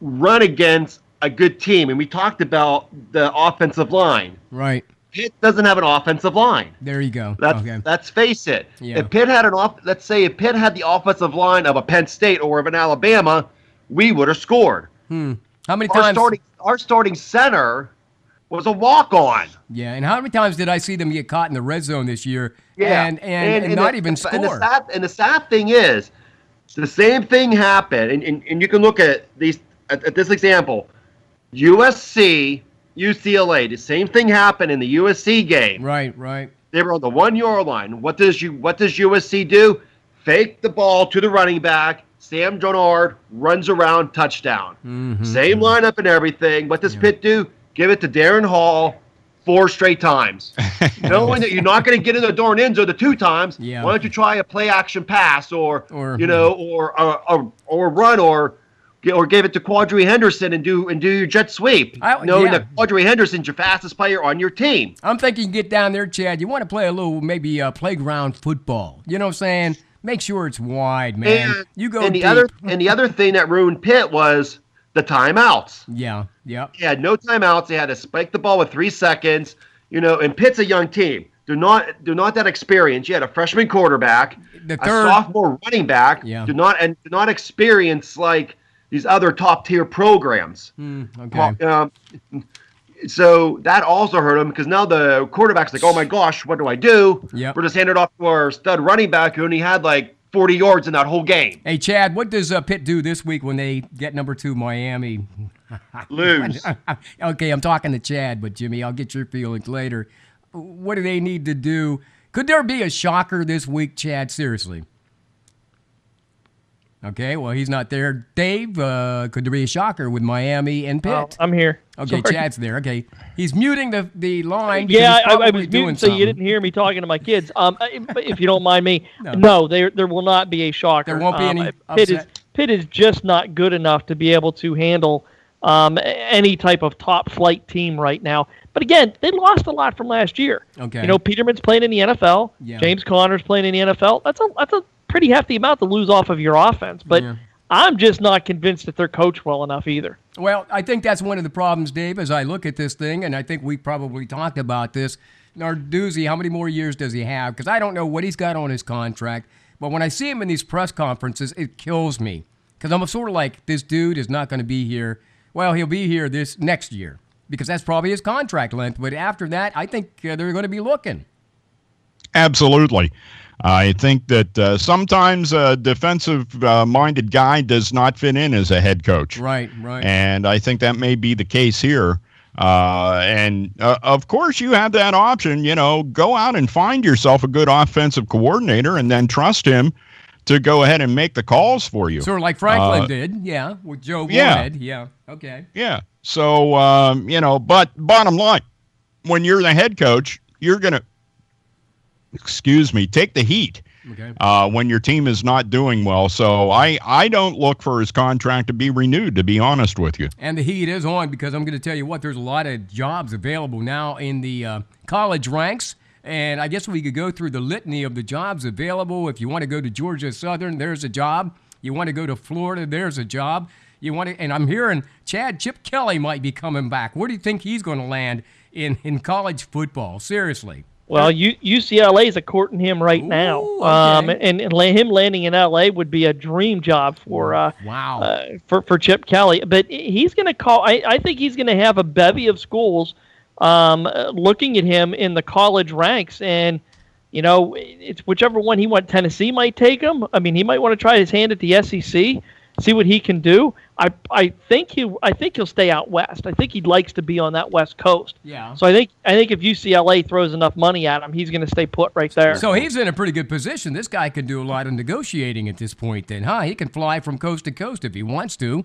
run against a good team. And we talked about the offensive line. Right. Pitt doesn't have an offensive line. There you go. Let's face it. Yeah. If Pitt had let's say if Pitt had the offensive line of a Penn State or of an Alabama, we would have scored. How many times? Our starting center was a walk-on. Yeah, and how many times did I see them get caught in the red zone this year? Yeah, and not even score. And the sad thing is, the same thing happened. And you can look at these at this example. USC, UCLA, the same thing happened in the USC game. Right. They were on the 1-yard line. What does USC do? Fake the ball to the running back. Sam Darnold runs around, touchdown. Mm-hmm. Same lineup and everything. What does Pitt do? Give it to Darren Hall 4 straight times. Knowing that you're not going to get in the darn end zone the 2 times, why don't you try a play action pass or run or give it to Quadri Henderson and do your jet sweep, knowing that Quadri Henderson's your fastest player on your team. I'm thinking get down there, Chad. You want to play a little maybe playground football. You know what I'm saying? Make sure it's wide, man. You go deep. The other thing that ruined Pitt was the timeouts. Yeah. They had no timeouts. They had to spike the ball with 3 seconds. And Pitt's a young team. They're not that experienced. You had a freshman quarterback, a sophomore running back. Yeah. Do not experience like these other top tier programs. Okay. So that also hurt them because now the quarterback's like, oh my gosh, what do I do? Yep. We're just handing it off to our stud running back who only had like 40 yards in that whole game. Hey, Chad, what does Pitt do this week when they get number 2 Miami? Lose. Okay, I'm talking to Chad, but Jimmy, I'll get your feelings later. What do they need to do? Could there be a shocker this week, Chad? Seriously. Okay, well, he's not there. Dave, could there be a shocker with Miami and Pitt? Oh, I'm here. Okay, Sorry. Chad's there. Okay, he's muting the line. Yeah, I was muting so you didn't hear me talking to my kids. If you don't mind me, no, there will not be a shocker. There won't be any upset. Pitt is just not good enough to be able to handle any type of top flight team right now. But again, they lost a lot from last year. Okay, Peterman's playing in the NFL. Yeah. James Conner's playing in the NFL. That's a pretty hefty amount to lose off of your offense. But I'm just not convinced that they're coached well enough either. Well, I think that's one of the problems, Dave, as I look at this thing, and I think we probably talked about this. Narduzzi, how many more years does he have? Because I don't know what he's got on his contract, but when I see him in these press conferences, it kills me. Because I'm sort of like, this dude is not going to be here. Well, he'll be here this next year, because that's probably his contract length. But after that, I think they're going to be looking. Absolutely. I think that sometimes a defensive-minded guy does not fit in as a head coach. Right. And I think that may be the case here. Of course, you have that option, go out and find yourself a good offensive coordinator and then trust him to go ahead and make the calls for you. Sort of like Franklin did, with Joe Wood. Yeah, okay. Yeah, so, but bottom line, when you're the head coach, you're going to, take the heat when your team is not doing well. So I don't look for his contract to be renewed, to be honest with you. And the heat is on because I'm going to tell you what, there's a lot of jobs available now in the college ranks. And I guess we could go through the litany of the jobs available. If you want to go to Georgia Southern, there's a job. You want to go to Florida, there's a job. And I'm hearing Chip Kelly might be coming back. Where do you think he's going to land in college football? Seriously. Well, UCLA is courting him right now, okay. and him landing in LA would be a dream job for for Chip Kelly. But he's going to call. I think he's going to have a bevy of schools looking at him in the college ranks, and it's whichever one he wants. Tennessee might take him. I mean, he might want to try his hand at the SEC. See what he can do. I think he'll stay out west. I think he likes to be on that West Coast. Yeah. So I think if UCLA throws enough money at him, he's going to stay put right there. So he's in a pretty good position. This guy can do a lot of negotiating at this point. Then, huh? He can fly from coast to coast if he wants to.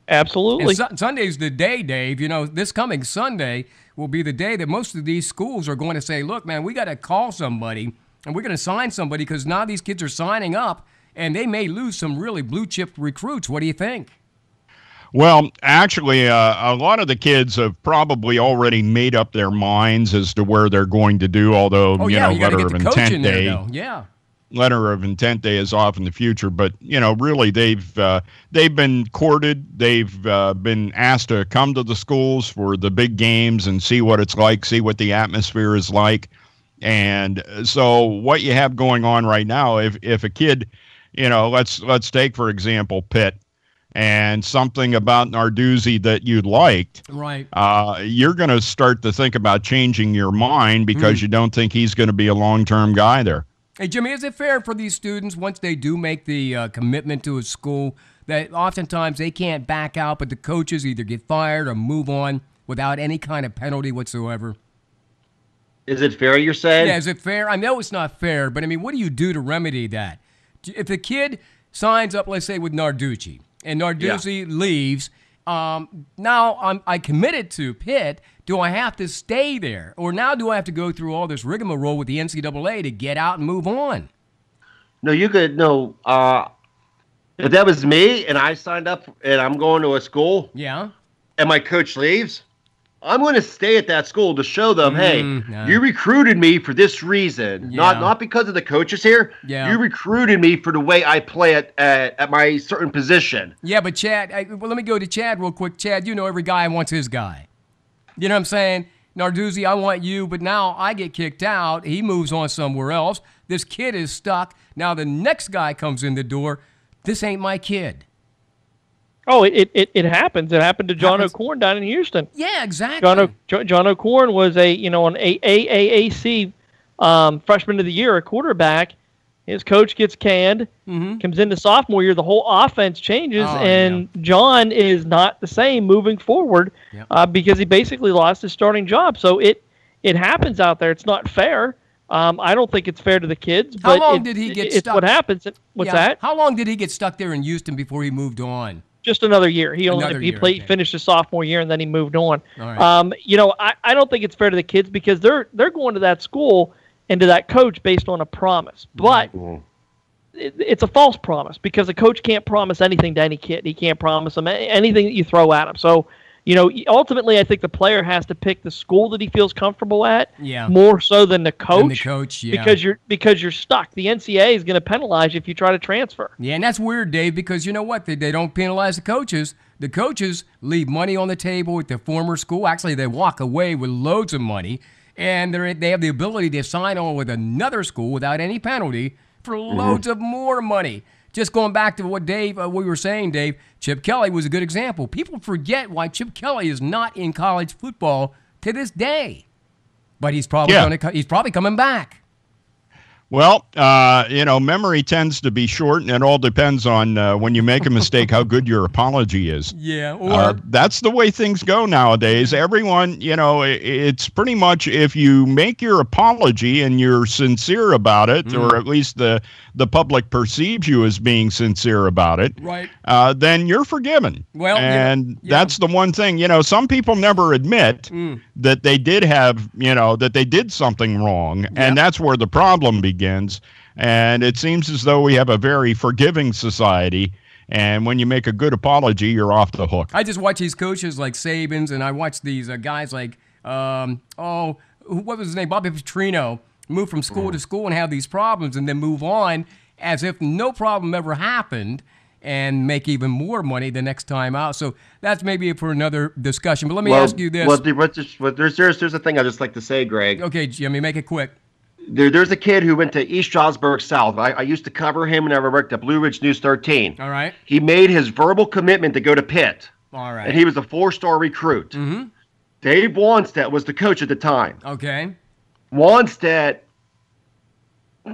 Absolutely. And Sunday's the day, Dave. This coming Sunday will be the day that most of these schools are going to say, "Look, man, we got to call somebody and we're going to sign somebody because now these kids are signing up." And they may lose some really blue-chip recruits. What do you think? Well, actually, a lot of the kids have probably already made up their minds as to where they're going to do, although, letter of intent day. Yeah. Letter of intent day is off in the future. But, really, they've been courted. They've been asked to come to the schools for the big games and see what it's like, see what the atmosphere is like. And so what you have going on right now, if a kid – let's take, for example, Pitt and something about Narduzzi that you liked. Right. You're going to start to think about changing your mind because you don't think he's going to be a long-term guy there. Hey, Jimmy, is it fair for these students, once they do make the commitment to a school, that oftentimes they can't back out, but the coaches either get fired or move on without any kind of penalty whatsoever? Is it fair, you're saying? Yeah, is it fair? I know it's not fair, but, what do you do to remedy that? If the kid signs up, let's say, with Narduzzi, and Narduzzi leaves, now I committed to Pitt. Do I have to stay there? Or now do I have to go through all this rigmarole with the NCAA to get out and move on? No, you could. No, if that was me and I signed up and I'm going to a school, yeah, and my coach leaves, I'm going to stay at that school to show them, hey, no. You recruited me for this reason, not because of the coaches here. Yeah. You recruited me for the way I play at my certain position. Yeah, but Chad, let me go to Chad real quick. Chad, every guy wants his guy. You know what I'm saying? Narduzzi, I want you, but now I get kicked out. He moves on somewhere else. This kid is stuck. Now the next guy comes in the door. This ain't my kid. Oh, it happens. It happened to John O'Corn down in Houston. Yeah, exactly. John O'Corn was an AAC freshman of the year, a quarterback. His coach gets canned, comes into sophomore year. The whole offense changes, John is not the same moving forward because he basically lost his starting job. So it happens out there. It's not fair. I don't think it's fair to the kids. How but long did he get stuck? It's what happens. What's that? How long did he get stuck there in Houston before he moved on? Just another year. He finished his sophomore year and then he moved on. All right. I don't think it's fair to the kids because they're going to that school and to that coach based on a promise. But it's a false promise because a coach can't promise anything to any kid. He can't promise them anything that you throw at him. So, ultimately, I think the player has to pick the school that he feels comfortable at more so than the coach. Because you're stuck. The NCAA is going to penalize you if you try to transfer. Yeah, and that's weird, Dave, because you know what? They don't penalize the coaches. The coaches leave money on the table at their former school. Actually, they walk away with loads of money, and they have the ability to sign on with another school without any penalty for loads of more money. Just going back to what we were saying, Dave, Chip Kelly was a good example. People forget why Chip Kelly is not in college football to this day, but he's probably he's probably coming back. Well, memory tends to be short, and it all depends on when you make a mistake, how good your apology is. Yeah, or that's the way things go nowadays. Everyone, it's pretty much if you make your apology and you're sincere about it, or at least the public perceives you as being sincere about it, right? Then you're forgiven. Well, and that's the one thing. Some people never admit that they did that they did something wrong, and that's where the problem begins. And it seems as though we have a very forgiving society, and when you make a good apology, you're off the hook. I just watch these coaches like Sabins, and I watch these guys like what was his name, Bobby Petrino, move from school to school and have these problems and then move on as if no problem ever happened and make even more money the next time out. So that's maybe for another discussion. But let me ask you this. There's a thing I'd just like to say, Greg. Okay, Jimmy, make it quick. there's a kid who went to East Stroudsburg South. I used to cover him whenever I worked at Blue Ridge News 13. All right. He made his verbal commitment to go to Pitt. All right. And he was a 4-star recruit. Mm-hmm. Dave Wanstead was the coach at the time. Okay. Wanstead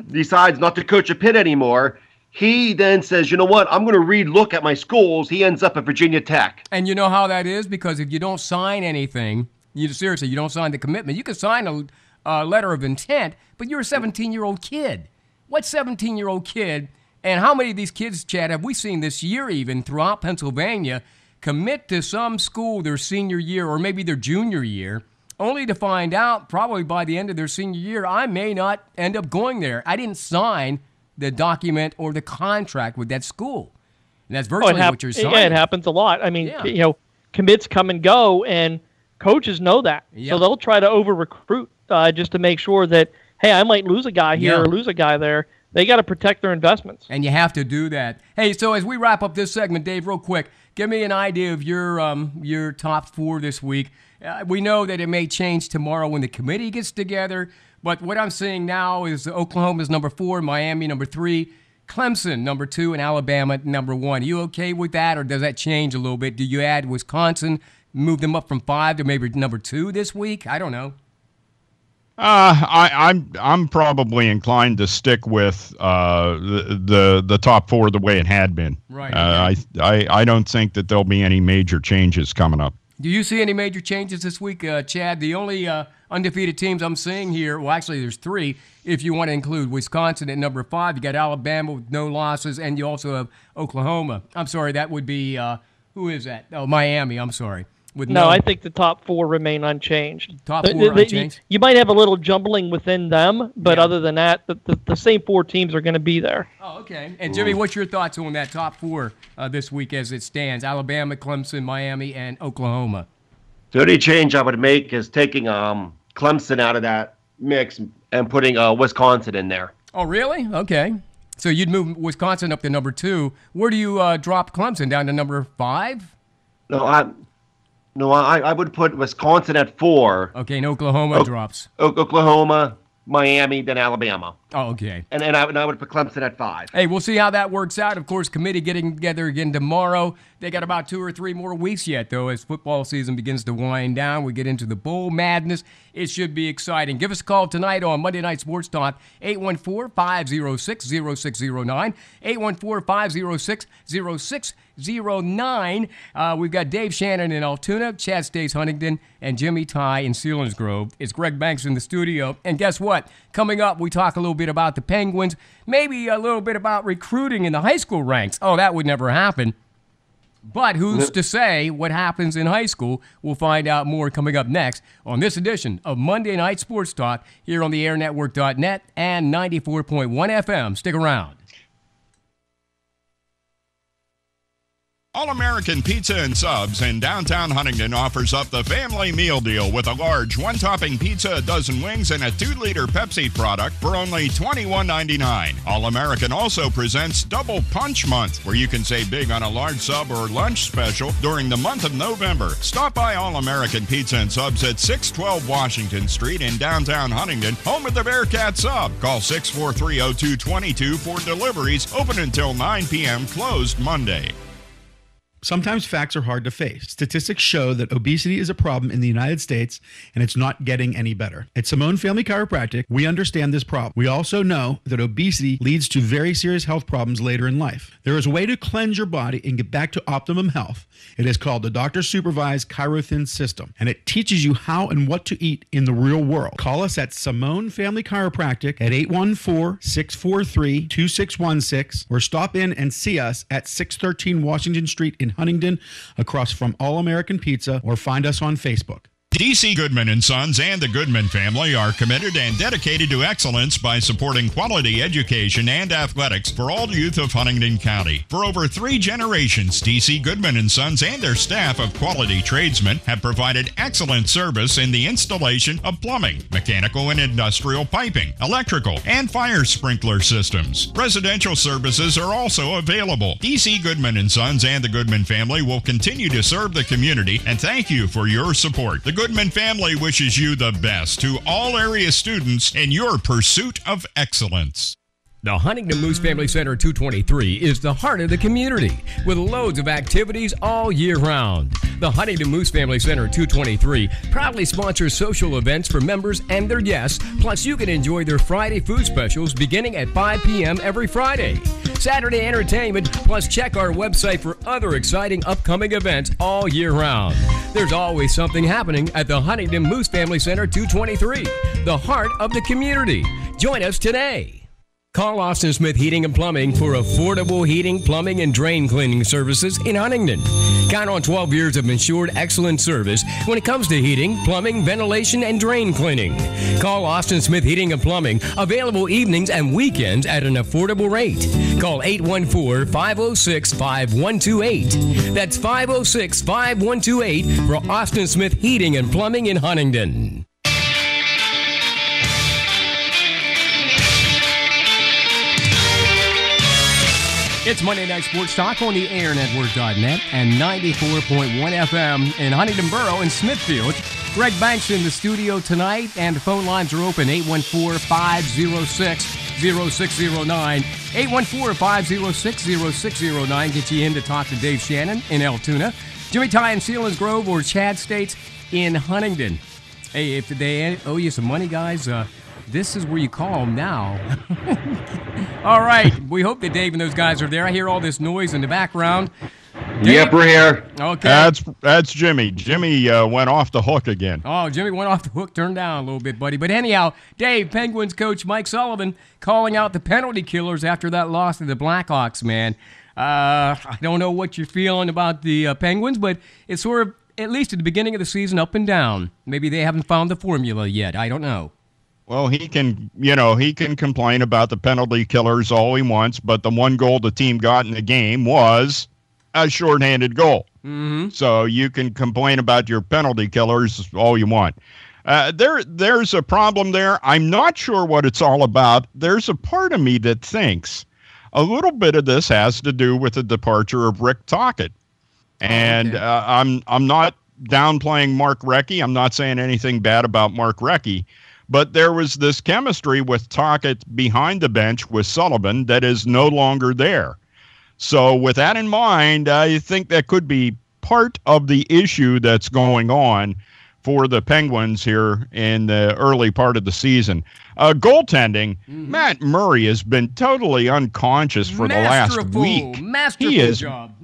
decides not to coach at Pitt anymore. He then says, you know what, I'm going to relook at my schools. He ends up at Virginia Tech. And you know how that is? Because if you don't sign anything, you don't sign the commitment. You can sign a letter of intent, but you're a 17-year-old kid. What 17-year-old kid, and how many of these kids, Chad, have we seen this year even throughout Pennsylvania commit to some school their senior year or maybe their junior year, only to find out probably by the end of their senior year, I may not end up going there. I didn't sign the document or the contract with that school. And that's virtually what you're signing. Yeah, it happens a lot. I mean, commits come and go, and coaches know that. Yep. So they'll try to over-recruit just to make sure that, hey, I might lose a guy here or lose a guy there. They got to protect their investments. And you have to do that. Hey, so as we wrap up this segment, Dave, real quick, give me an idea of your top 4 this week. We know that it may change tomorrow when the committee gets together, but what I'm seeing now is Oklahoma's number 4, Miami number 3, Clemson number 2, and Alabama number 1. You okay with that, or does that change a little bit? Do you add Wisconsin, move them up from 5 to maybe number 2 this week? I don't know. I'm probably inclined to stick with the top 4 the way it had been. Right. I don't think that there'll be any major changes coming up. Do you see any major changes this week, Chad? The only undefeated teams I'm seeing here, well, actually there's 3, if you want to include Wisconsin at number 5. You got Alabama with no losses, and you also have Oklahoma. I'm sorry, that would be, who is that? Oh, Miami, I'm sorry. I think the top 4 remain unchanged. Top 4 unchanged? You might have a little jumbling within them, but other than that, the same 4 teams are going to be there. Oh, okay. And Jimmy, what's your thoughts on that top 4 this week as it stands? Alabama, Clemson, Miami, and Oklahoma. The only change I would make is taking Clemson out of that mix and putting Wisconsin in there. Oh, really? Okay. So you'd move Wisconsin up to number 2. Where do you drop Clemson, down to number 5? No, I would put Wisconsin at 4. Okay, and Oklahoma drops. Oklahoma, Miami, then Alabama. Oh, okay. And I would put Clemson at 5. Hey, we'll see how that works out. Of course, committee getting together again tomorrow. They got about 2 or 3 more weeks yet, though, as football season begins to wind down. We get into the bowl madness. It should be exciting. Give us a call tonight on Monday Night Sports Talk, 814-506-0609, 814-506-0609. We've got Dave Shannon in Altoona, Chad Stays Huntington, and Jimmy Ty in Selinsgrove. It's Greg Banks in the studio. And guess what? Coming up, we talk a little bit about the Penguins, maybe a little bit about recruiting in the high school ranks. Oh, that would never happen. But who's to say what happens in high school? We'll find out more coming up next on this edition of Monday Night Sports Talk here on the airnetwork.net and 94.1 FM. Stick around. All-American Pizza and Subs in downtown Huntington offers up the family meal deal with a large one-topping pizza, a dozen wings, and a 2-liter Pepsi product for only $21.99. All-American also presents Double Punch Month, where you can save big on a large sub or lunch special during the month of November. Stop by All-American Pizza and Subs at 612 Washington Street in downtown Huntington, home of the Bearcat Sub. Call 643-0222 for deliveries, open until 9 p.m., closed Monday. Sometimes facts are hard to face. Statistics show that obesity is a problem in the United States, and it's not getting any better. At Simone Family Chiropractic, we understand this problem. We also know that obesity leads to very serious health problems later in life. There is a way to cleanse your body and get back to optimum health. It is called the Doctor-Supervised Chirothin System, and it teaches you how and what to eat in the real world. Call us at Simone Family Chiropractic at 814-643-2616, or stop in and see us at 613 Washington Street in Huntington, across from All American Pizza, or find us on Facebook. DC Goodman & Sons and the Goodman family are committed and dedicated to excellence by supporting quality education and athletics for all youth of Huntington County. For over 3 generations, DC Goodman & Sons and their staff of quality tradesmen have provided excellent service in the installation of plumbing, mechanical and industrial piping, electrical, and fire sprinkler systems. Residential services are also available. DC Goodman & Sons and the Goodman family will continue to serve the community, and thank you for your support. The Goodman family wishes you the best to all area students in your pursuit of excellence. The Huntington Moose Family Center 223 is the heart of the community with loads of activities all year round. The Huntington Moose Family Center 223 proudly sponsors social events for members and their guests, plus you can enjoy their Friday food specials beginning at 5 p.m. every Friday. Saturday entertainment, plus check our website for other exciting upcoming events all year round. There's always something happening at the Huntington Moose Family Center 223, the heart of the community. Join us today. Call Austin Smith Heating and Plumbing for affordable heating, plumbing, and drain cleaning services in Huntington. Count on 12 years of ensured excellent service when it comes to heating, plumbing, ventilation, and drain cleaning. Call Austin Smith Heating and Plumbing, available evenings and weekends at an affordable rate. Call 814-506-5128. That's 506-5128 for Austin Smith Heating and Plumbing in Huntington. It's Monday Night Sports Talk on the AirNetwork.net and 94.1 FM in Huntington Borough and Smithfield. Greg Banks in the studio tonight, and the phone lines are open, 814-506-0609. 814-506-0609. Get you in to talk to Dave Shannon in Altoona, Jimmy Ty in Sealands Grove, or Chad States in Huntington. Hey, if they owe you some money, guys, this is where you call them now. All right. We hope that Dave and those guys are there. I hear all this noise in the background. Dave? Yep, we're here. Okay. That's Jimmy. Jimmy went off the hook again. Oh, Jimmy went off the hook, turned down a little bit, buddy. But anyhow, Dave, Penguins coach Mike Sullivan calling out the penalty killers after that loss to the Blackhawks, man. I don't know what you're feeling about the Penguins, but it's sort of, at least at the beginning of the season, up and down. Maybe they haven't found the formula yet. I don't know. Well, he can complain about the penalty killers all he wants, but the one goal the team got in the game was a shorthanded goal. Mm-hmm. So you can complain about your penalty killers all you want. There's a problem there. I'm not sure what it's all about. There's a part of me that thinks a little bit of this has to do with the departure of Rick Tocchet. And I'm not downplaying Mark Recchi. I'm not saying anything bad about Mark Recchi. But there was this chemistry with Tocchet behind the bench with Sullivan that is no longer there. So with that in mind, I think that could be part of the issue that's going on for the Penguins here in the early part of the season. Goaltending, Matt Murray has been totally unconscious for the last week. Masterful job.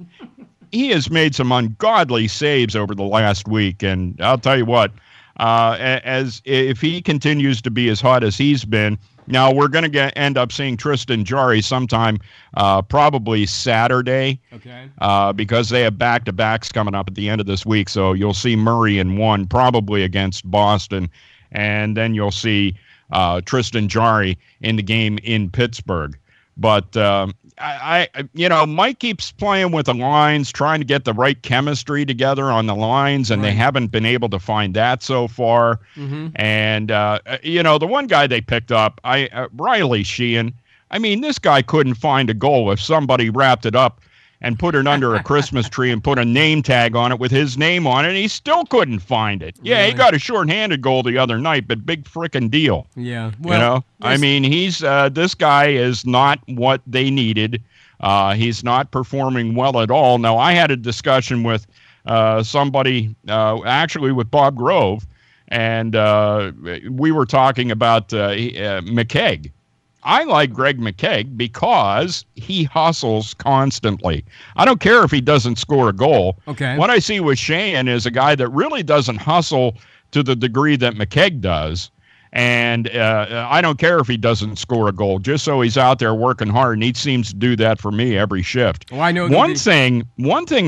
He has made some ungodly saves over the last week, and I'll tell you what, as if he continues to be as hot as he's been, now we're going to end up seeing Tristan Jarry sometime, probably Saturday, because they have back-to-backs coming up at the end of this week. So you'll see Murray in one, probably against Boston, and then you'll see Tristan Jarry in the game in Pittsburgh. But Mike keeps playing with the lines, trying to get the right chemistry together on the lines, and they haven't been able to find that so far. Mm-hmm. And, the one guy they picked up, Riley Sheehan, I mean, this guy couldn't find a goal if somebody wrapped it up and put it under a Christmas tree and put a name tag on it with his name on it, and he still couldn't find it. Yeah, he got a shorthanded goal the other night, but big frickin' deal. Yeah. Well, I mean, he's this guy is not what they needed. He's not performing well at all. Now, I had a discussion with somebody, actually with Bob Grove, and we were talking about McKegg. I like Greg McKegg because he hustles constantly. I don't care if he doesn't score a goal. Okay. What I see with Shane is a guy that really doesn't hustle to the degree that McKegg does. And I don't care if he doesn't score a goal, just so he's out there working hard, and he seems to do that for me every shift. Well, I know one thing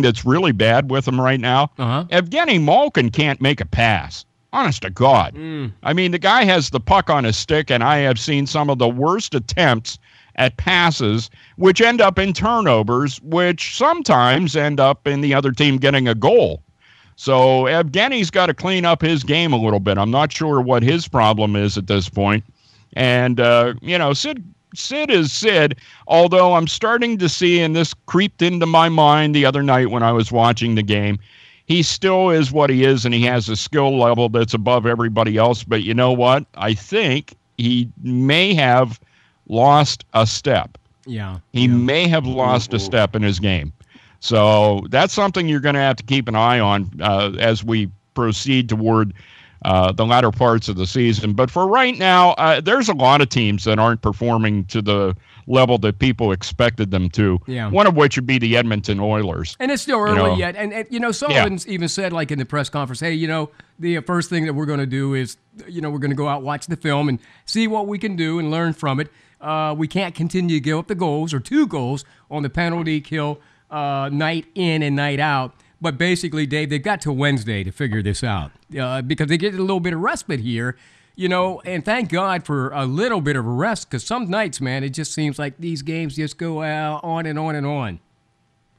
that's really bad with him right now, Evgeny Malkin can't make a pass. Honest to God. I mean, the guy has the puck on his stick, and I have seen some of the worst attempts at passes, which end up in turnovers, which sometimes end up in the other team getting a goal. So Evgeny's got to clean up his game a little bit. I'm not sure what his problem is at this point. And, Sid is Sid, although I'm starting to see, and this creeped into my mind the other night when I was watching the game, he still is what he is, and he has a skill level that's above everybody else. But you know what? I think he may have lost a step. Yeah. He may have lost a step in his game. So that's something you're going to have to keep an eye on as we proceed toward the latter parts of the season. But for right now, there's a lot of teams that aren't performing to the level that people expected them to. Yeah. One of which would be the Edmonton Oilers. And it's still early yet. And Sullivan's even said, like in the press conference, hey, the first thing that we're going to do is, we're going to go out, watch the film, and see what we can do and learn from it. We can't continue to give up the goals or 2 goals on the penalty kill night in and night out. But basically, Dave, they've got till Wednesday to figure this out because they get a little bit of respite here, and thank God for a little bit of a rest because some nights, man, it just seems like these games just go on and on and on.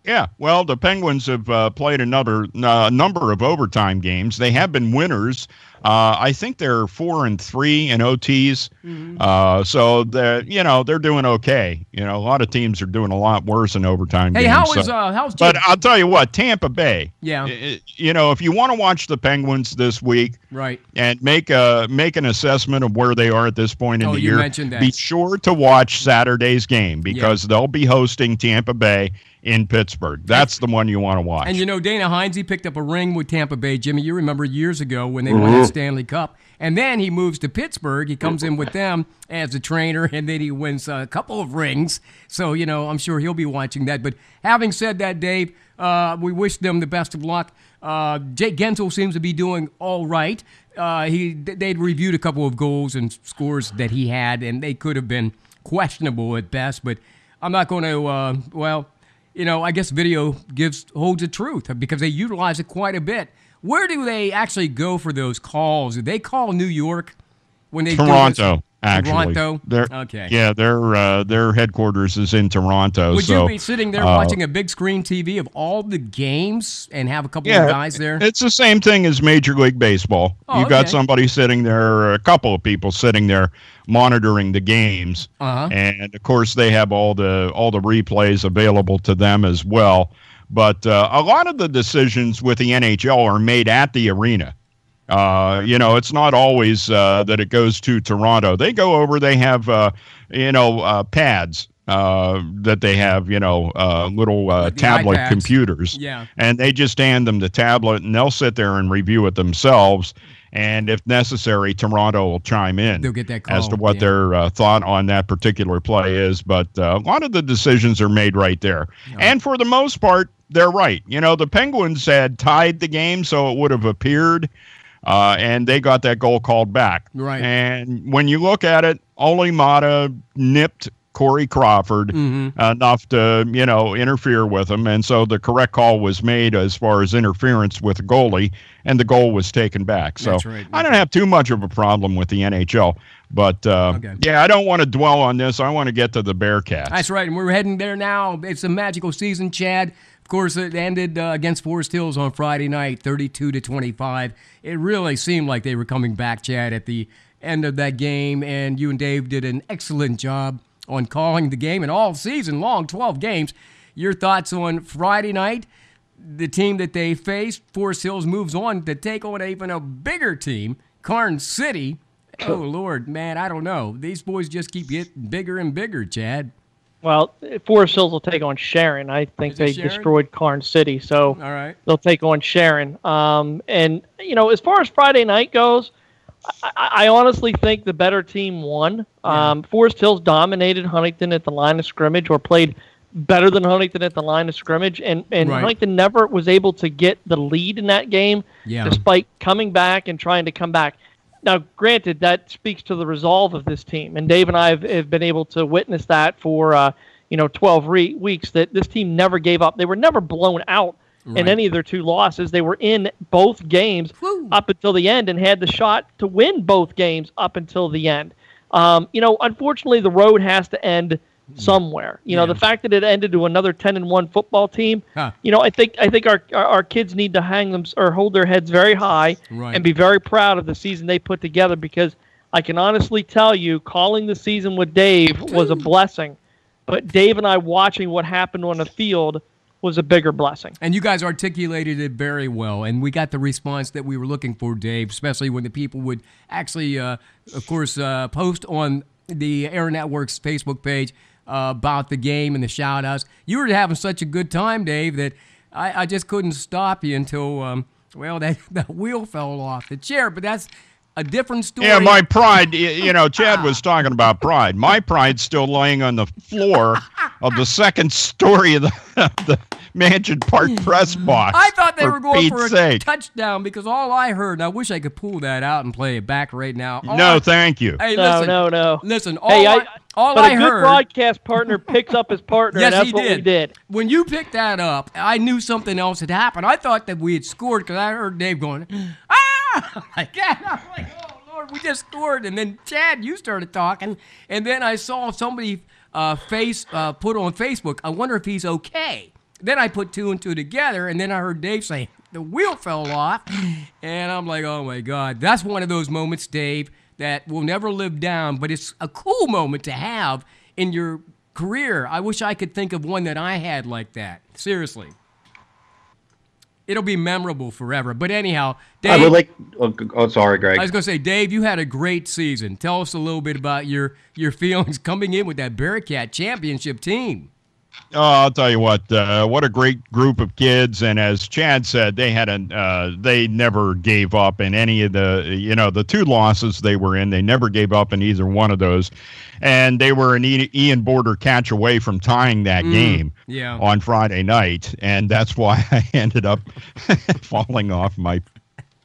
Yeah, well, the Penguins have played number of overtime games. They have been winners. I think they're 4-3 in OTs. Mm-hmm. So they're doing okay. A lot of teams are doing a lot worse in overtime games. How's Jim? But I'll tell you what, Tampa Bay. Yeah. If you want to watch the Penguins this week, right, and make an assessment of where they are at this point in the year, mentioned that. Be sure to watch Saturday's game because they'll be hosting Tampa Bay in Pittsburgh. That's the one you want to watch. And Dana Hines, he picked up a ring with Tampa Bay. Jimmy, you remember years ago when they won the Stanley Cup. And then he moves to Pittsburgh. He comes in with them as a trainer, and then he wins a couple of rings. So, I'm sure he'll be watching that. But having said that, Dave, we wish them the best of luck. Jake Gensel seems to be doing all right. They'd reviewed a couple of goals and scores that he had, and they could have been questionable at best. But I'm not going to, I guess video holds the truth because they utilize it quite a bit. Where do they actually go for those calls? Do they call New York when they Toronto? Do Actually, Toronto. Okay. Yeah, their headquarters is in Toronto. Would you be sitting there watching a big screen TV of all the games and have a couple of guys there? It's the same thing as Major League Baseball. You got somebody sitting there, a couple of people sitting there monitoring the games, and of course they have all the replays available to them as well. But a lot of the decisions with the NHL are made at the arena. It's not always that it goes to Toronto. They go over, they have, pads that they have, little like tablet iPads. Computers. Yeah. And they just hand them the tablet, and they'll sit there and review it themselves. And if necessary, Toronto will chime in They'll get that call, as to what their thought on that particular play is. But a lot of the decisions are made right there. Yeah. And for the most part, they're right. The Penguins had tied the game, so it would have appeared. And they got that goal called back. Right. And when you look at it, Ole Mata nipped Corey Crawford enough to, interfere with him. And so the correct call was made as far as interference with the goalie, and the goal was taken back. So I don't have too much of a problem with the NHL. But, I don't want to dwell on this. I want to get to the Bearcats. That's right. And we're heading there now. It's a magical season, Chad. Of course, it ended against Forest Hills on Friday night, 32-25. It really seemed like they were coming back, Chad, at the end of that game. And you and Dave did an excellent job on calling the game and all season long, 12 games. Your thoughts on Friday night, the team that they faced? Forest Hills moves on to take on even a bigger team, Karn City. Oh, Lord, man, I don't know. These boys just keep getting bigger and bigger, Chad. Well, Forest Hills will take on Sharon. I think they destroyed Karn City, so all right. They'll take on Sharon. And, as far as Friday night goes, I honestly think the better team won. Forest Hills dominated Huntington at the line of scrimmage, or played better than Huntington at the line of scrimmage, and Huntington never was able to get the lead in that game, despite coming back and trying to come back. Now, granted, that speaks to the resolve of this team, and Dave and I have been able to witness that for 12 weeks, that this team never gave up. They were never blown out in any of their 2 losses. They were in both games up until the end and had the shot to win both games up until the end. Unfortunately, the road has to end somewhere. The fact that it ended to another 10-1 football team, I think our kids need to hang them or hold their heads very high and be very proud of the season they put together, because I can honestly tell you, calling the season with Dave was a blessing. But Dave and I watching what happened on the field was a bigger blessing. And you guys articulated it very well, and we got the response that we were looking for, Dave, especially when the people would actually, of course, post on the Air Network's Facebook page about the game and the shout-outs. You were having such a good time, Dave, that I just couldn't stop you until, that wheel fell off the chair. But that's a different story. Yeah, my pride, Chad was talking about pride. My pride's still laying on the floor of the second story of the Mansion Park press box. I thought they were going Pete's for a sake. touchdown because all I heard, and I wish I could pull that out and play it back right now. No, thank you. Hey, No, listen, no. Listen, But I a good heard. broadcast partner picks up his partner, Yes, and that's he what we did. When you picked that up, I knew something else had happened. I thought that we had scored because I heard Dave going, ah! Like, I'm like, oh, Lord, we just scored. And then, Chad, you started talking, and then I saw somebody put on Facebook, I wonder if he's okay. Then I put two and two together, and then I heard Dave say, the wheel fell off. And I'm like, oh, my God. That's one of those moments, Dave, that will never live down, but it's a cool moment to have in your career. I wish I could think of one that I had like that. Seriously. It'll be memorable forever. But anyhow, Dave. I would like. Oh, sorry, Greg. I was going to say, Dave, you had a great season. Tell us a little bit about your feelings coming in with that Bearcat championship team. Oh, I'll tell you what a great group of kids. And as Chad said, they never gave up in any of the two losses they were in. They never gave up in either one of those. And they were an Ian Border catch away from tying that game on Friday night. And that's why I ended up falling off my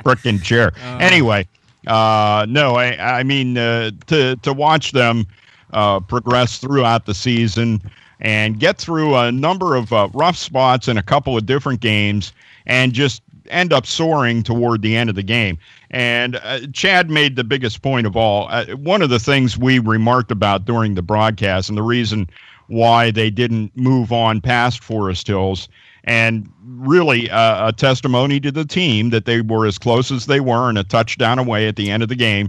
frickin' chair. Anyway, I mean, to watch them progress throughout the season and get through a number of rough spots in a couple of different games and just end up soaring toward the end of the game. And Chad made the biggest point of all. One of the things we remarked about during the broadcast and the reason why they didn't move on past Forest Hills, and really a testimony to the team that they were as close as they were and a touchdown away at the end of the game,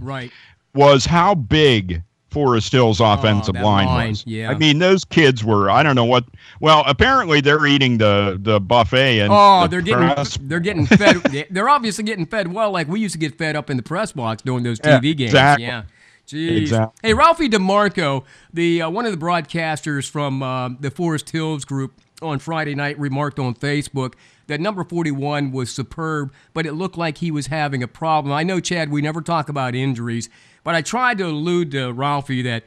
was how big Forest Hills offensive line was. Yeah. I mean, those kids were, I don't know what. Well, apparently they're eating the buffet and they're getting fed. They're obviously getting fed well, like we used to get fed up in the press box during those TV games. Exactly. Yeah. Jeez. Exactly. Hey, Ralphie DeMarco, the one of the broadcasters from the Forest Hills group on Friday night, remarked on Facebook that number 41 was superb, but it looked like he was having a problem. I know, Chad, we never talk about injuries, but I tried to allude to Ralphie that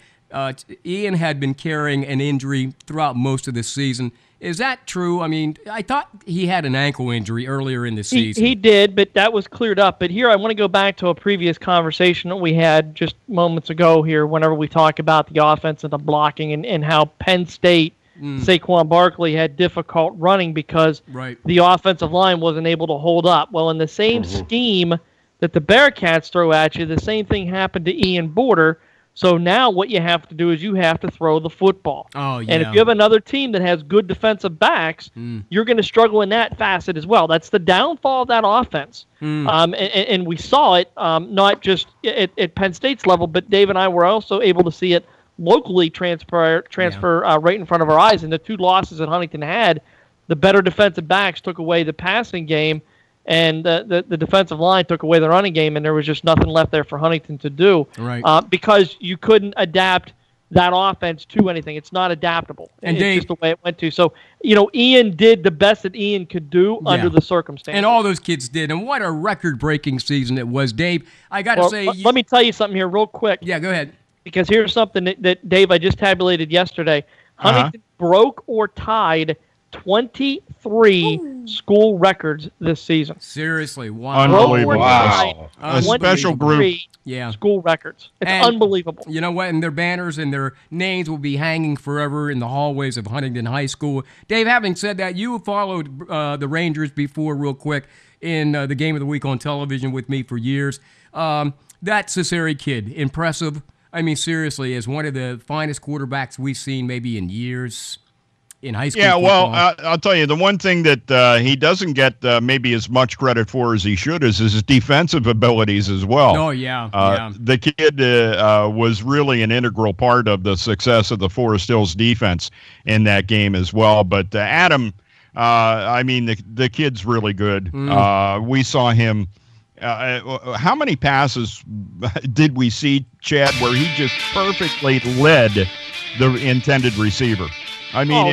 Ian had been carrying an injury throughout most of the season. Is that true? I mean, I thought he had an ankle injury earlier in the season. He did, but that was cleared up. But here I want to go back to a previous conversation that we had just moments ago here whenever we talk about the offense and the blocking and how Penn State, Saquon Barkley had difficult running because the offensive line wasn't able to hold up. Well, in the same scheme that the Bearcats throw at you, the same thing happened to Ian Border. So now what you have to do is you have to throw the football. Oh, yeah. And if you have another team that has good defensive backs, you're going to struggle in that facet as well. That's the downfall of that offense. And we saw it not just at Penn State's level, but Dave and I were also able to see it locally transfer right in front of our eyes. And the two losses that Huntington had, the better defensive backs took away the passing game, and the defensive line took away the running game, and there was just nothing left there for Huntington to do because you couldn't adapt that offense to anything. It's not adaptable. And it's just the way it went to. So, Ian did the best that Ian could do under the circumstances. And all those kids did. And what a record-breaking season it was. Dave, I got to say... Let me tell you something here real quick. Yeah, go ahead. Because here's something that Dave, I just tabulated yesterday. Huntington broke or tied 23 school records this season. Seriously, wow. Unbelievable. Wow. A special group. School records. It's unbelievable. You know what? And their banners and their names will be hanging forever in the hallways of Huntington High School. Dave, having said that, you followed the Rangers before real quick in the Game of the Week on television with me for years. That Cesare kid, impressive. I mean, seriously, as one of the finest quarterbacks we've seen maybe in years in high school. Yeah, well, I'll tell you, the one thing that he doesn't get maybe as much credit for as he should is his defensive abilities as well. Oh, yeah. The kid was really an integral part of the success of the Forest Hills defense in that game as well. But Adam I mean, the kid's really good. We saw him. How many passes did we see, Chad, where he just perfectly led the intended receiver? I mean,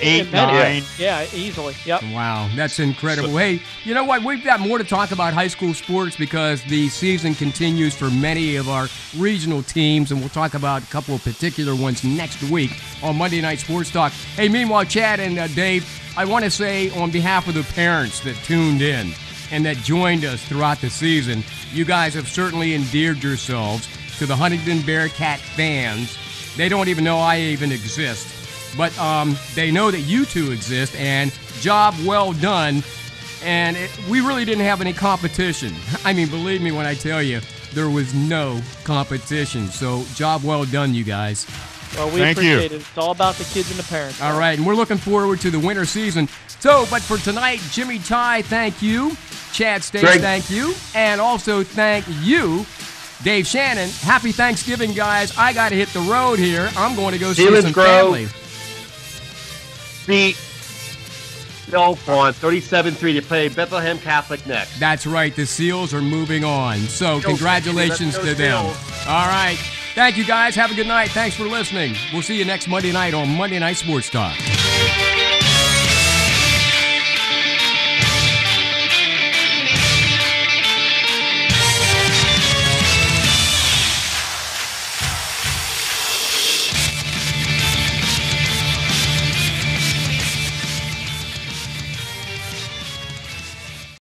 8, 9. Yeah, easily. Yep. Wow, that's incredible. Hey, you know what? We've got more to talk about high school sports because the season continues for many of our regional teams, and we'll talk about a couple of particular ones next week on Monday Night Sports Talk. Hey, meanwhile, Chad and Dave, I want to say on behalf of the parents that tuned in and that joined us throughout the season, you guys have certainly endeared yourselves to the Huntington Bearcat fans. They don't even know I even exist. But they know that you two exist, and job well done. And we really didn't have any competition. I mean, believe me when I tell you, there was no competition. So job well done, you guys. Well, we appreciate it. It's all about the kids and the parents. All right, and we're looking forward to the winter season. So, but for tonight, Jimmy Ty, thank you. Chad States, thank you. And also thank you, Dave Shannon. Happy Thanksgiving, guys. I got to hit the road here. I'm going to go see some family. Beat Bill on 37-3 to play Bethlehem Catholic next. That's right. The Seals are moving on. So congratulations to them. All right. Thank you, guys. Have a good night. Thanks for listening. We'll see you next Monday night on Monday Night Sports Talk.